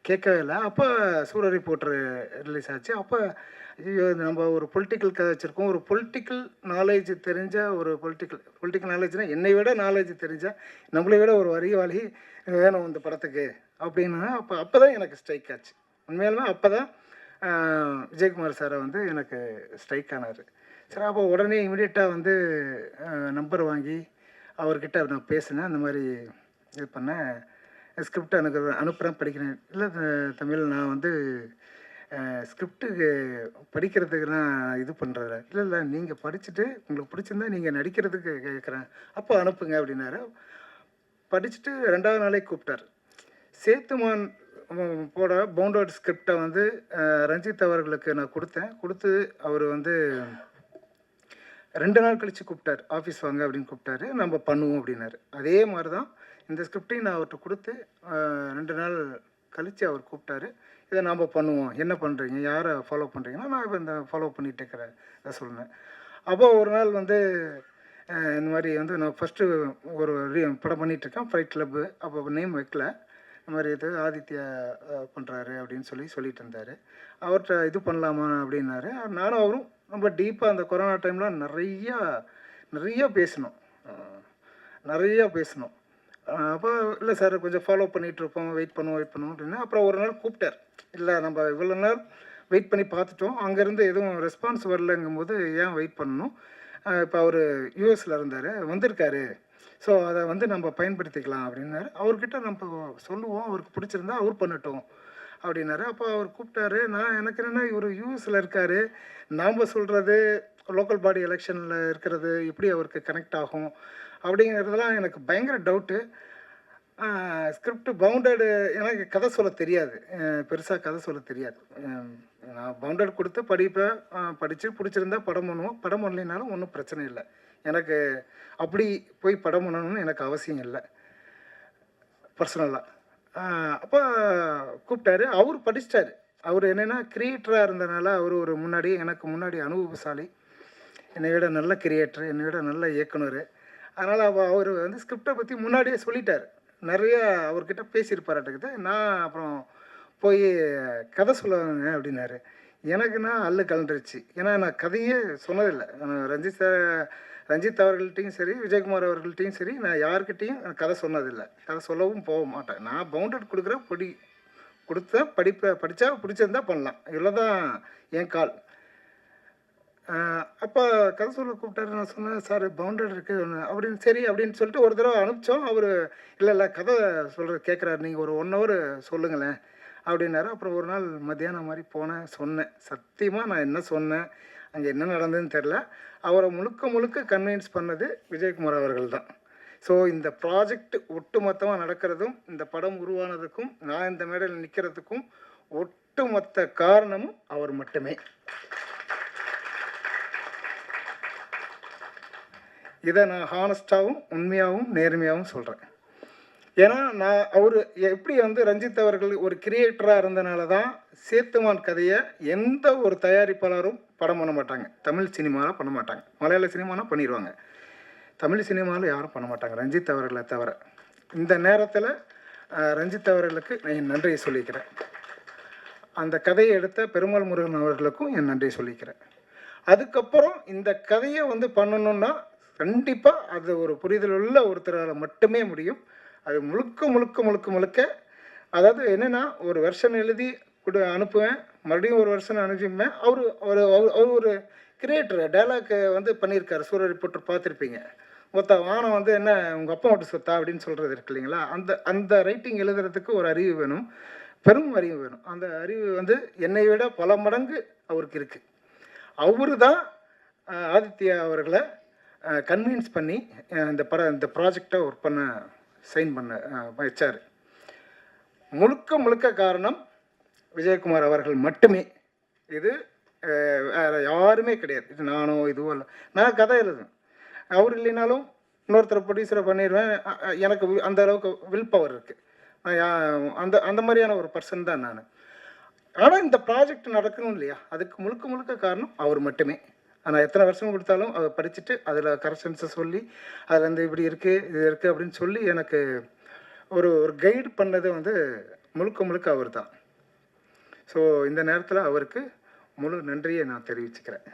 கேட்கவே இல்லை. அப்போ சூரரை போட்டு ரிலீஸ் ஆச்சு. அப்போ ஐயோ, நம்ம ஒரு பொலிட்டிக்கல் கதை வச்சுருக்கோம், ஒரு பொலிட்டிக்கல் நாலேஜ் தெரிஞ்ச ஒரு பொலிட்டிக்கல் நாலேஜ்னால் என்னை விட நாலேஜ் தெரிஞ்ச, நம்மளை விட ஒரு அறிவாளி வேணும் இந்த படத்துக்கு அப்படின்னு. அப்போ தான் எனக்கு ஸ்ட்ரைக் ஆச்சு. உண்மையாலுமே அப்போ தான் விஜயகுமார் சாரை வந்து எனக்கு ஸ்ட்ரைக் ஆனார். சரி, அப்போ உடனே இமீடியட்டாக வந்து நம்பர் வாங்கி அவர்கிட்ட நான் பேசினேன். அந்த மாதிரி இது பண்ணேன், ஸ்கிரிப்ட் எனக்கு அனுப்புகிறேன், படிக்கிறேன். இல்லை தமிழ், நான் வந்து ஸ்கிரிப்டுக்கு படிக்கிறதுக்கெல்லாம் இது பண்ணுறதில்ல. இல்லை நீங்கள் படிச்சுட்டு உங்களுக்கு பிடிச்சிருந்தா நீங்கள் நடிக்கிறதுக்கு கேட்குறேன், அப்போ அனுப்புங்க அப்படின்னாரு. படிச்சுட்டு 2வது நாளே கூப்பிட்டார். சேத்துமான் போட பவுண்டட் ஸ்கிரிப்டை வந்து ரஞ்சித் அவர்களுக்கு நான் கொடுத்து அவர் வந்து 2 நாள் கழித்து கூப்பிட்டார், ஆஃபீஸ் வாங்க அப்படின்னு கூப்பிட்டாரு, நம்ம பண்ணுவோம் அப்படின்னாரு. அதே மாதிரி தான் இந்த ஸ்கிரிப்டையும் நான் அவர்கிட்ட கொடுத்து 2 நாள் கழித்து அவர் கூப்பிட்டாரு. இதை நாம் பண்ணுவோம், என்ன பண்ணுறீங்க, யாரை ஃபாலோ பண்ணுறீங்கன்னா நான் இப்போ இந்த ஃபாலோ பண்ணிகிட்டு இருக்கிறேன் இதை சொன்னேன். அப்போ ஒரு நாள் வந்து இந்த மாதிரி வந்து நான் ஃபஸ்ட்டு ஒரு படம் பண்ணிகிட்ருக்கேன், ஃபைட் கிளப்பு. அப்போ நேம் வைக்கல, இந்த மாதிரி இது ஆதித்யா பண்ணுறாரு அப்படின்னு சொல்லிட்டு இருந்தார். அவர்கிட்ட இது பண்ணலாமா அப்படின்னாரு. நானும் அவரும் ரொம்ப டீப்பாக அந்த கொரோனா டைமில் நிறையா பேசினோம். அப்போ இல்லை சார் கொஞ்சம் ஃபாலோ பண்ணிகிட்ருப்போம், வெயிட் பண்ணுவோம் அப்படின்னா அப்புறம் ஒரு நாள் கூப்பிட்டார். இல்லை நம்ம இவ்வளோ நாள் வெயிட் பண்ணி பார்த்துட்டோம், அங்கேருந்து எதுவும் ரெஸ்பான்ஸ் வரலங்கும்போது ஏன் வெயிட் பண்ணணும், இப்போ அவர் யூஎஸில் வந்திருக்காரு, ஸோ அதை வந்து நம்ம பயன்படுத்திக்கலாம் அப்படின்னாரு. அவர்கிட்ட நம்ம சொல்லுவோம், அவருக்கு பிடிச்சிருந்தா அவர் பண்ணட்டும் அப்படின்னாரு. அப்போ அவர் கூப்பிட்டாரு. எனக்கு என்னென்னா இவர் யூஎஸில் இருக்கார், நாம் சொல்கிறது லோக்கல் பாடி எலெக்ஷனில் இருக்கிறது எப்படி அவருக்கு கனெக்ட் ஆகும் அப்படிங்கிறதுலாம் எனக்கு பயங்கர டவுட்டு. ஸ்கிரிப்ட் பவுண்டடு, எனக்கு கதை சொல்ல தெரியாது, பெருசாக கதை சொல்ல தெரியாது. நான் பவுண்டட் கொடுத்து படித்து பிடிச்சிருந்தா படம் பண்ணுவோம், படம் பண்ணலைனாலும் ஒன்றும் பிரச்சனை இல்லை. எனக்கு அப்படி போய் படம் பண்ணணும்னு எனக்கு அவசியம் இல்லை பர்சனலாக. அப்போ கூப்பிட்டாரு, அவர் படிச்சிட்டாரு. அவர் என்னென்னா கிரியேட்டராக இருந்தனால அவர் ஒரு எனக்கு முன்னாடி அனுபவசாலி, என்னை விட நல்ல கிரியேட்டர், என்னை விட நல்ல இயக்குனர். அதனால் அவர் வந்து ஸ்கிரிப்டை பற்றி முன்னாடியே சொல்லிட்டார், நிறைய அவர்கிட்ட பேசியிருப்பாராட்டுக்குது. நான் அப்புறம் போய் கதை சொல்லுவாங்க அப்படின்னாரு. எனக்குன்னா அல்லு கலண்டுருச்சு, ஏன்னா நான் கதையே சொன்னதில்லை. ரஞ்சித் அவர்கள்ட்டையும் சரி, விஜயகுமார் அவர்கள்ட்டையும் சரி, நான் யார்கிட்டையும் கதை சொன்னதில்லை, கதை சொல்லவும் போக மாட்டேன். நான் பவுண்டட் கொடுக்குறேன், படித்தா பிடிச்சிருந்தா பண்ணலாம், இவ்வளோ தான் என் கால். அப்போ கதை சொல்ல கூப்பிட்டாரு. நான் சொன்னேன், சார் பவுண்டட் இருக்குது அப்படின்னு. சரி அப்படின்னு சொல்லிட்டு ஒரு தடவை அனுப்பிச்சோம். அவர் இல்லை கதை சொல்கிறது கேட்குறாரு, நீங்கள் ஒரு 1 hour சொல்லுங்களேன் அப்படின்னாரு. அப்புறம் ஒரு நாள் மத்தியானம் மாதிரி சொன்னேன். சத்தியமாக நான் என்ன சொன்னேன், அங்கே என்ன நடந்ததுன்னு தெரில. அவரை முழுக்க கன்வின்ஸ் பண்ணது விஜயகுமார் அவர்கள் தான். ஸோ இந்த ப்ராஜெக்ட் ஒட்டுமொத்தமாக நடக்கிறதும், இந்த படம் உருவானதுக்கும், நான் இந்த மேடையில் நிற்கிறதுக்கும் ஒட்டுமொத்த காரணமும் அவர் மட்டுமே. இதை நான் ஹானஸ்டாகவும் உண்மையாகவும் நேர்மையாகவும் சொல்கிறேன். ஏன்னா அவர் எப்படி வந்து ரஞ்சித் அவர்கள் ஒரு கிரியேட்டராக இருந்தனால தான் சேத்துமான் கதையை எந்த ஒரு தயாரிப்பாளரும் படம் பண்ண மாட்டாங்க. தமிழ் சினிமாவில் பண்ண மாட்டாங்க, மலையாள சினிமானா பண்ணிடுவாங்க, தமிழ் சினிமாவில் யாரும் பண்ண மாட்டாங்க ரஞ்சித் அவர்களை தவிர. இந்த நேரத்தில் ரஞ்சித் அவர்களுக்கு நான் நன்றியை சொல்லிக்கிறேன். அந்த கதையை எடுத்த பெருமாள் முருகன் அவர்களுக்கும் என் நன்றியை சொல்லிக்கிறேன். அதுக்கப்புறம் இந்த கதையை வந்து பண்ணணுன்னா கண்டிப்பாக அது ஒரு புரிதல் உள்ள ஒருத்தரால் மட்டுமே முடியும். அது முழுக்க அதாவது என்னென்னா, ஒரு வெர்ஷன் எழுதி அனுப்புவேன், மறுபடியும் ஒரு வெர்ஷன் அனுப்பிப்பேன். அவர் ஒரு கிரியேட்டர், டைலாக் வந்து பண்ணியிருக்காரு. சூரிய ரிப்போர்ட்டர் பார்த்துருப்பீங்க. வானம் வந்து என்ன உங்கள் அப்பா மட்டும் சொத்தா அப்படின்னு சொல்கிறது இருக்கு இல்லைங்களா. அந்த ரைட்டிங் எழுதுறதுக்கு ஒரு அறிவு வேணும், பெரும் அறிவு வேணும். அந்த அறிவு வந்து என்னை விட பல மடங்கு அவருக்கு இருக்குது. அவரு தான் ஆதித்யா அவர்களை கன்வின்ஸ் பண்ணி இந்த ப்ராஜெக்டை ஒர்க் பண்ண சைன் பண்ண வச்சார். முழுக்க காரணம் விஜயகுமார் அவர்கள் மட்டுமே. இது வேறு யாருமே கிடையாது. இது நானோ இதுவோ இல்லை. நான் கதை எழுதுவேன், அவர் இல்லைனாலும் இன்னொருத்தரை ப்ரொடியூசரை பண்ணிடுவேன். எனக்கு அந்த அளவுக்கு வில் பவர் இருக்குது. அந்த மாதிரியான ஒரு பர்சன் தான் நான். ஆனால் இந்த ப்ராஜெக்ட் நடக்கணும் இல்லையா, அதுக்கு முழுக்க காரணம் அவர் மட்டுமே. ஆனால் எத்தனை வருஷம் கொடுத்தாலும் அதை படிச்சுட்டு அதில் கரெக்ஷன்ஸை சொல்லி அதில் வந்து இப்படி இருக்குது இது இருக்குது அப்படின்னு சொல்லி எனக்கு ஒரு கைடு பண்ணது வந்து முழுக்க அவர் தான். ஸோ இந்த நேரத்தில் அவருக்கு முழு நன்றியை நான் தெரிவிச்சுக்கிறேன்.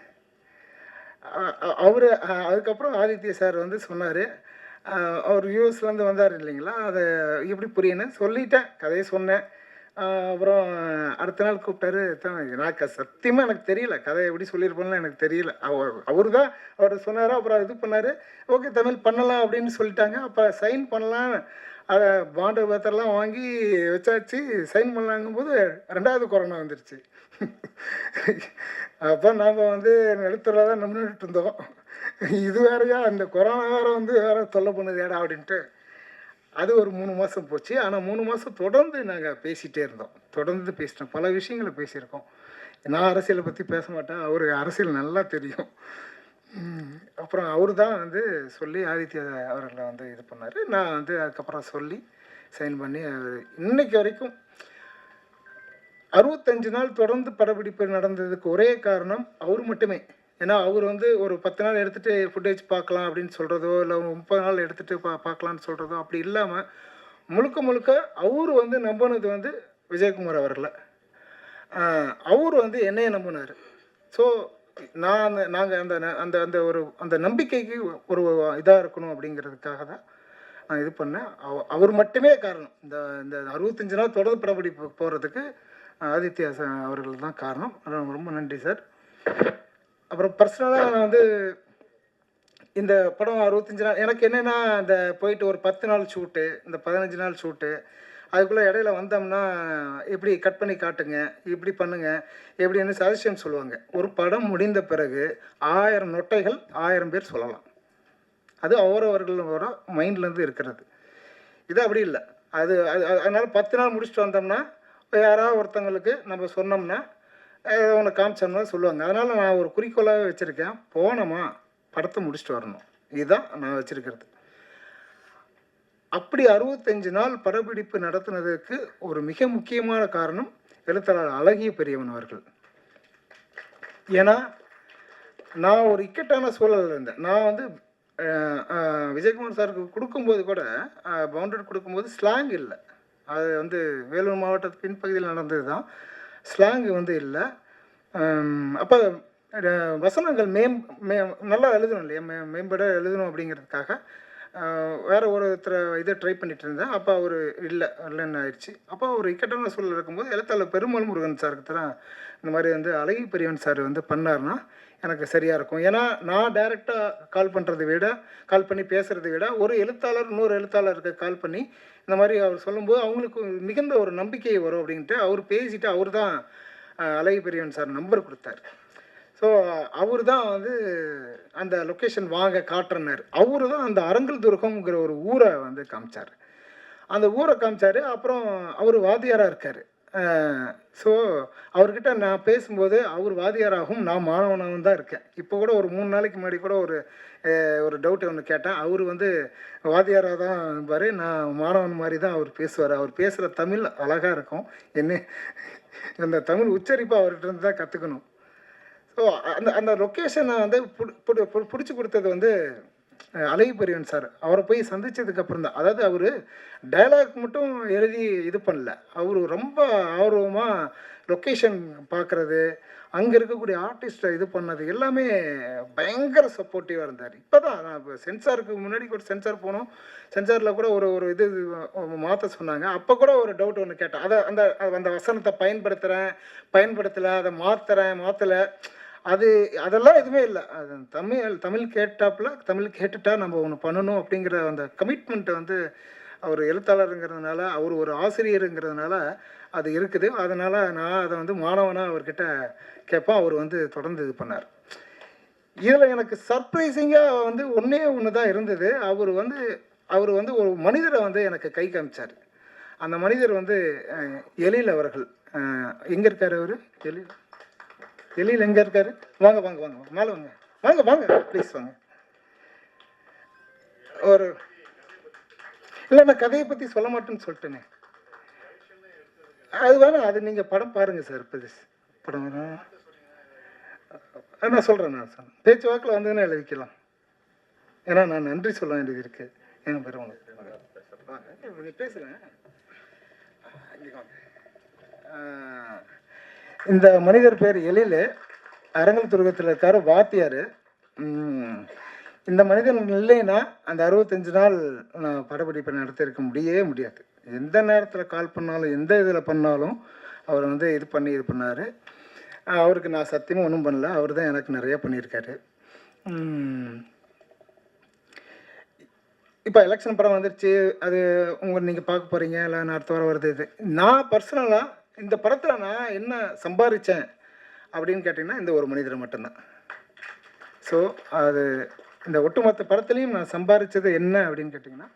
அவர் அதுக்கப்புறம் ஆதித்ய சார் வந்து சொன்னார், அவர் யூஎஸ்லேருந்து வந்தார் இல்லைங்களா, அதை எப்படி புரியணும் சொல்லிட்டேன், கதையை சொன்னேன். அப்புறம் அடுத்த நாள் கூப்பிட்டாரு. நான் சத்தியமாக எனக்கு தெரியல, கதை எப்படி சொல்லியிருப்போம்லாம் எனக்கு தெரியல. அவர் தான் அவர் சொன்னார். அப்புறம் இது பண்ணார், ஓகே தமிழ் பண்ணலாம் அப்படின்னு சொல்லிட்டாங்க. அப்போ சைன் பண்ணலாம், அதை பாண்டு பேத்தர்லாம் வாங்கி வச்சாச்சு, சைன் பண்ணலாங்கும்போது 2வது கொரோனா வந்துருச்சு. அப்போ நாம் வந்து நடுத்தரில் தான் நின்றுட்டு இருந்தோம். இது வேறையா, அந்த கொரோனா வேறு வந்து வேறு தொல்லை பண்ணுது ஏடா அப்படின்ட்டு. அது ஒரு 3 மாதம் போச்சு. ஆனால் 3 மாதம் தொடர்ந்து நாங்கள் பேசிகிட்டே இருந்தோம். தொடர்ந்து பேசிட்டோம். பல விஷயங்களை பேசியிருக்கோம். நான் அரசியலை பற்றி பேச மாட்டேன். அவருக்கு அரசியல் நல்லா தெரியும். அப்புறம் அவர் தான் வந்து சொல்லி ஆதித்யா அவர்களை வந்து இது பண்ணார். நான் வந்து அதுக்கப்புறம் சொல்லி சைன் பண்ணி இன்னைக்கு வரைக்கும் 65 நாள் தொடர்ந்து படப்பிடிப்பு நடந்ததுக்கு ஒரே காரணம் அவர் மட்டுமே. ஏன்னா அவர் வந்து ஒரு 10 நாள் எடுத்துகிட்டு ஃபுட்டேஜ் பார்க்கலாம் அப்படின்னு சொல்கிறதோ, இல்லை 30 நாள் எடுத்துகிட்டு பார்க்கலான்னு சொல்கிறதோ அப்படி இல்லாமல் முழுக்க முழுக்க அவர் வந்து நம்பினது வந்து விஜயகுமார் அவர்களை. அவர் வந்து என்னையை நம்பினார். ஸோ நாங்கள் அந்த நம்பிக்கைக்கு ஒரு இதாக இருக்கணும் அப்படிங்கிறதுக்காக தான் நான் இது பண்ணேன். அவர் மட்டுமே காரணம். இந்த 65 நாள் தொடர்ந்து படப்பிடிப்பு போகிறதுக்கு ஆதித்யா அவர்கள் தான் காரணம். ரொம்ப நன்றி சார். அப்புறம் பர்சனலாக நான் வந்து இந்த படம் 65 நாள் எனக்கு என்னென்னா, இந்த போயிட்டு ஒரு 10 நாள் ஷூட்டு, இந்த 15 நாள் ஷூட்டு, அதுக்குள்ளே இடையில வந்தோம்னா இப்படி கட் பண்ணி காட்டுங்க, இப்படி பண்ணுங்க, எப்படின்னு சஜஷன் சொல்லுவாங்க. ஒரு படம் முடிந்த பிறகு 1000 நொட்டைகள் 1000 பேர் சொல்லலாம். அது அவரவர்களோட மைண்ட்லேருந்து இருக்கிறது. இது அப்படி இல்லை. அதனால் 10 நாள் முடிச்சுட்டு வந்தோம்னா யாராவது ஒருத்தங்களுக்கு நம்ம சொன்னோம்னா ஒன்று காமிச்சோம்னா சொல்லுவாங்க. அதனால் நான் ஒரு குறிக்கோளாகவே வச்சுருக்கேன், போனோமா படத்தை முடிச்சுட்டு வரணும். இதுதான் நான் வச்சுருக்கிறது. அப்படி 65 நாள் படப்பிடிப்பு நடத்துனதுக்கு ஒரு மிக முக்கியமான காரணம் எழுத்தாளர் அழகிய பெரியவன் அவர்கள். ஏன்னா நான் ஒரு இக்கட்டான சூழலில் இருந்தேன். நான் வந்து விஜயகுமார் சாருக்கு கொடுக்கும்போது கூட பவுண்டட் கொடுக்கும்போது ஸ்லாங் இல்லை. அது வந்து வேலூர் மாவட்டத்து பின்பகுதியில் நடந்தது தான். ஸ்லாங்கு வந்து இல்லை. அப்போ வசனங்கள் நல்லா எழுதணும் இல்லையா, மேம்பட எழுதணும் அப்படிங்கிறதுக்காக வேறு ஒருத்தரை இதை ட்ரை பண்ணிகிட்டு இருந்தேன். அப்போ அவர் இல்லைன்னு ஆயிடுச்சு. அப்போ ஒரு இக்கட்டான சூழல் இருக்கும்போது எழுத்தாளர் பெருமாள் முருகன் சாருக்கு தான் இந்த மாதிரி வந்து அழகி பெரியவன் சார் வந்து பண்ணார்னா எனக்கு சரியாக இருக்கும். ஏன்னா நான் டைரெக்டாக கால் பண்ணி பேசுகிறத விட ஒரு எழுத்தாளர் இன்னொரு எழுத்தாளருக்கு கால் பண்ணி இந்த மாதிரி அவர் சொல்லும்போது அவங்களுக்கு மிகுந்த ஒரு நம்பிக்கை வரும் அப்படின்ட்டு அவர் பேசிட்டு அவர் தான் அழகி பெரியவன் சார் நம்பர் கொடுத்தார். ஸோ அவர் தான் வந்து அந்த லொக்கேஷன் வாங்க காட்டுறனார். அவர் தான் அந்த அரங்கல் துர்கம்ங்கிற ஒரு ஊரை வந்து காமிச்சார். அந்த ஊரை காமிச்சார். அப்புறம் அவர் வாத்தியாராக இருக்கார். ஸோ அவர்கிட்ட நான் பேசும்போது அவர் வாத்தியாராகவும் நான் மாணவனாகவும் தான் இருக்கேன். இப்போ கூட ஒரு 3 நாளைக்கு முன்னாடி கூட ஒரு டவுட் ஒன்று கேட்டேன். அவர் வந்து வாத்தியாராக தான் இருப்பார், நான் மாணவன் மாதிரி தான் அவர் பேசுவார். அவர் பேசுகிற தமிழ் அழகாக இருக்கும். இந்த தமிழ் உச்சரிப்பு அவர்கிட்ட இருந்து தான் கற்றுக்கணும். ஸோ அந்த லொக்கேஷனை வந்து பிடிச்சி கொடுத்தது வந்து அழகி பெரியவன் சார். அவரை போய் சந்தித்ததுக்கப்புறம் தான். அதாவது அவர் டைலாக் மட்டும் எழுதி இது பண்ணல, அவர் ரொம்ப ஆர்வமாக லொக்கேஷன் பார்க்குறது, அங்கே இருக்கக்கூடிய ஆர்டிஸ்ட்டை இது பண்ணது எல்லாமே பயங்கர சப்போர்ட்டிவாக இருந்தார். இப்போ தான் நான் இப்போ சென்சாருக்கு முன்னாடி கூட சென்சார் போனோம். சென்சாரில் கூட ஒரு இது மாற்ற சொன்னாங்க. அப்போ கூட ஒரு டவுட் ஒன்று கேட்டேன். அந்த வசனத்தை பயன்படுத்தலை, அதை மாற்றலை, அதெல்லாம் எதுவுமே இல்லை. அது தமிழ் கேட்டுட்டா நம்ம ஒன்று பண்ணணும் அப்படிங்கிற அந்த கமிட்மெண்ட்டை வந்து அவர் எழுத்தாளருங்கிறதுனால, அவர் ஒரு ஆசிரியருங்கிறதுனால அது இருக்குது. அதனால் நான் அதை வந்து மாணவனாக அவர்கிட்ட கேட்பேன். அவர் வந்து தொடர்ந்து இது பண்ணார். இதில் எனக்கு சர்ப்ரைசிங்காக வந்து ஒன்று தான் இருந்தது. அவர் வந்து ஒரு மனிதரை வந்து எனக்கு கை காமிச்சார். அந்த மனிதர் வந்து எழில் அவர்கள். எங்கே இருக்கார் அவர்? எழில் எங்கே இருக்காரு? வாங்க மேலே வாங்க ப்ளீஸ் வாங்க. இல்லை, நான் கதையை பற்றி சொல்ல மாட்டேன்னு சொல்லிட்டேனே. அது வேணாம், அது நீங்கள் படம் பாருங்கள் சார். படம் நான் சொல்கிறேன். பேச்சு வாக்கில் வந்ததுன்னா எழுதிக்கலாம். ஏன்னா நான் நன்றி சொல்ல வேண்டியது இருக்குது. என் பேர் உங்களுக்கு பேசுகிறேன். இந்த மனிதர் பேர் எழில், அரங்கல் துர்கத்தில் இருக்கார், வாத்தியார். இந்த மனிதன் இல்லைன்னா அந்த 65 நாள் நான் படப்பிடிப்பை நடத்தியிருக்க முடியாது. எந்த நேரத்தில் கால் பண்ணாலும், எந்த இதில் பண்ணாலும் அவர் வந்து இது பண்ணார். அவருக்கு நான் சத்தியமாக ஒன்றும் பண்ணல. அவர் தான் எனக்கு நிறையா பண்ணியிருக்காரு. இப்போ எலெக்ஷன் படம் வந்துருச்சு. அது நீங்கள் பார்க்க போகிறீங்க, இல்லை அடுத்த வாரம் வருது. இது நான் பர்சனலாக இந்த படத்தில் நான் என்ன சம்பாதிச்சேன் அப்படின்னு கேட்டிங்கன்னா இந்த ஒரு மனிதரை மட்டும்தான். ஸோ அது இந்த ஒட்டுமொத்த படத்துலையும் நான் சம்பாதிச்சது என்ன அப்படின்னு கேட்டிங்கன்னா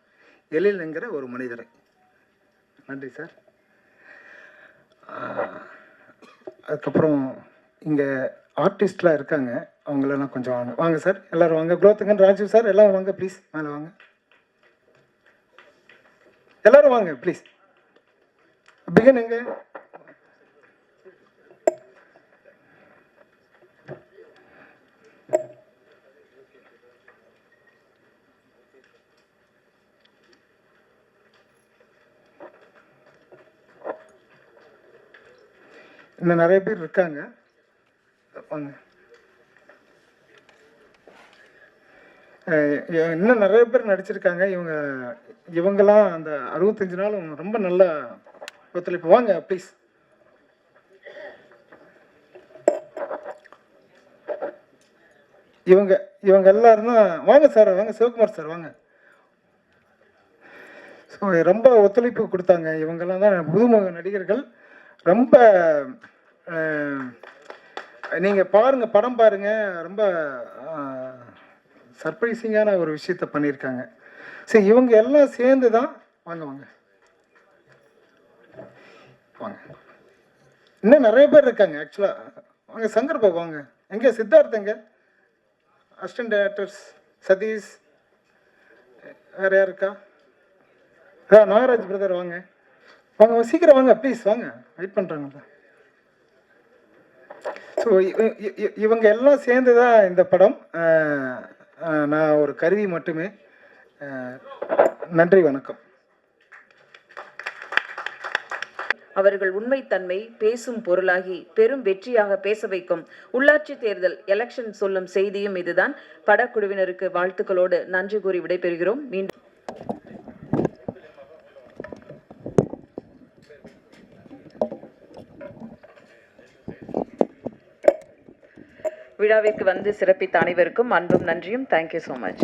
எழில் என்கிற ஒரு மனிதரை. நன்றி சார். அதுக்கப்புறம் இங்கே ஆர்டிஸ்ட்லாம் இருக்காங்க, அவங்களெல்லாம் கொஞ்சம் வாங்க வாங்க சார், எல்லோரும் வாங்க. குலோத்துங்கன், ராஜீவ் சார் எல்லோரும் வாங்க ப்ளீஸ், மேலே வாங்க, எல்லோரும் வாங்க ப்ளீஸ். பிகின் எங்க? இன்னும் நிறைய பேர் இருக்காங்க, வாங்க. இன்னும் நிறைய பேர் நடிச்சிருக்காங்க. இவங்கெல்லாம் அந்த 65 நாளும் ரொம்ப நல்ல ஒத்துழைப்பு. வாங்க ப்ளீஸ். இவங்க எல்லாரும் தான். வாங்க சார், வாங்க சிவகுமார் சார் வாங்க. ஸோ ரொம்ப ஒத்துழைப்பு கொடுத்தாங்க. இவங்கெல்லாம் தான் புதுமுக நடிகர்கள். ரொம்ப நீங்கள் பாருங்கள், படம் பாருங்கள், ரொம்ப சர்ப்ரைசிங்கான ஒரு விஷயத்த பண்ணியிருக்காங்க. சரி, இவங்க எல்லாம் சேர்ந்து தான். வாங்க வாங்க வாங்க. இன்னும் நிறைய பேர் இருக்காங்க ஆக்சுவலாக. வாங்க சங்கர் பாபு வாங்க. எங்கே சித்தார்த் எங்க? அசிஸ்டன்ட் டைரக்டர்ஸ் சதீஷ், வேறு யார் இருக்கா? நாகராஜ் பிரதர் வாங்க வாங்க, சீக்கிரம் வாங்க ப்ளீஸ், வாங்க, வெயிட் பண்ணுறாங்க. ஸோ இவங்க எல்லாம் சேர்ந்து தான் இந்த படம். நான் ஒரு கருவி மட்டுமே. நன்றி, வணக்கம். அவர்கள் உண்மைத்தன்மை பேசும் பொருளாகி பெரும் வெற்றியாக பேச வைக்கும் உள்ளாட்சி தேர்தல் எலெக்ஷன் சொல்லும் செய்தியும் இதுதான். படக்குழுவினருக்கு வாழ்த்துக்களோடு நன்றி கூறி விடைபெறுகிறோம். மீண்டும் விழாவிற்கு வந்து சிறப்பித்த அனைவருக்கும் அன்பும் நன்றியும். Thank you so much.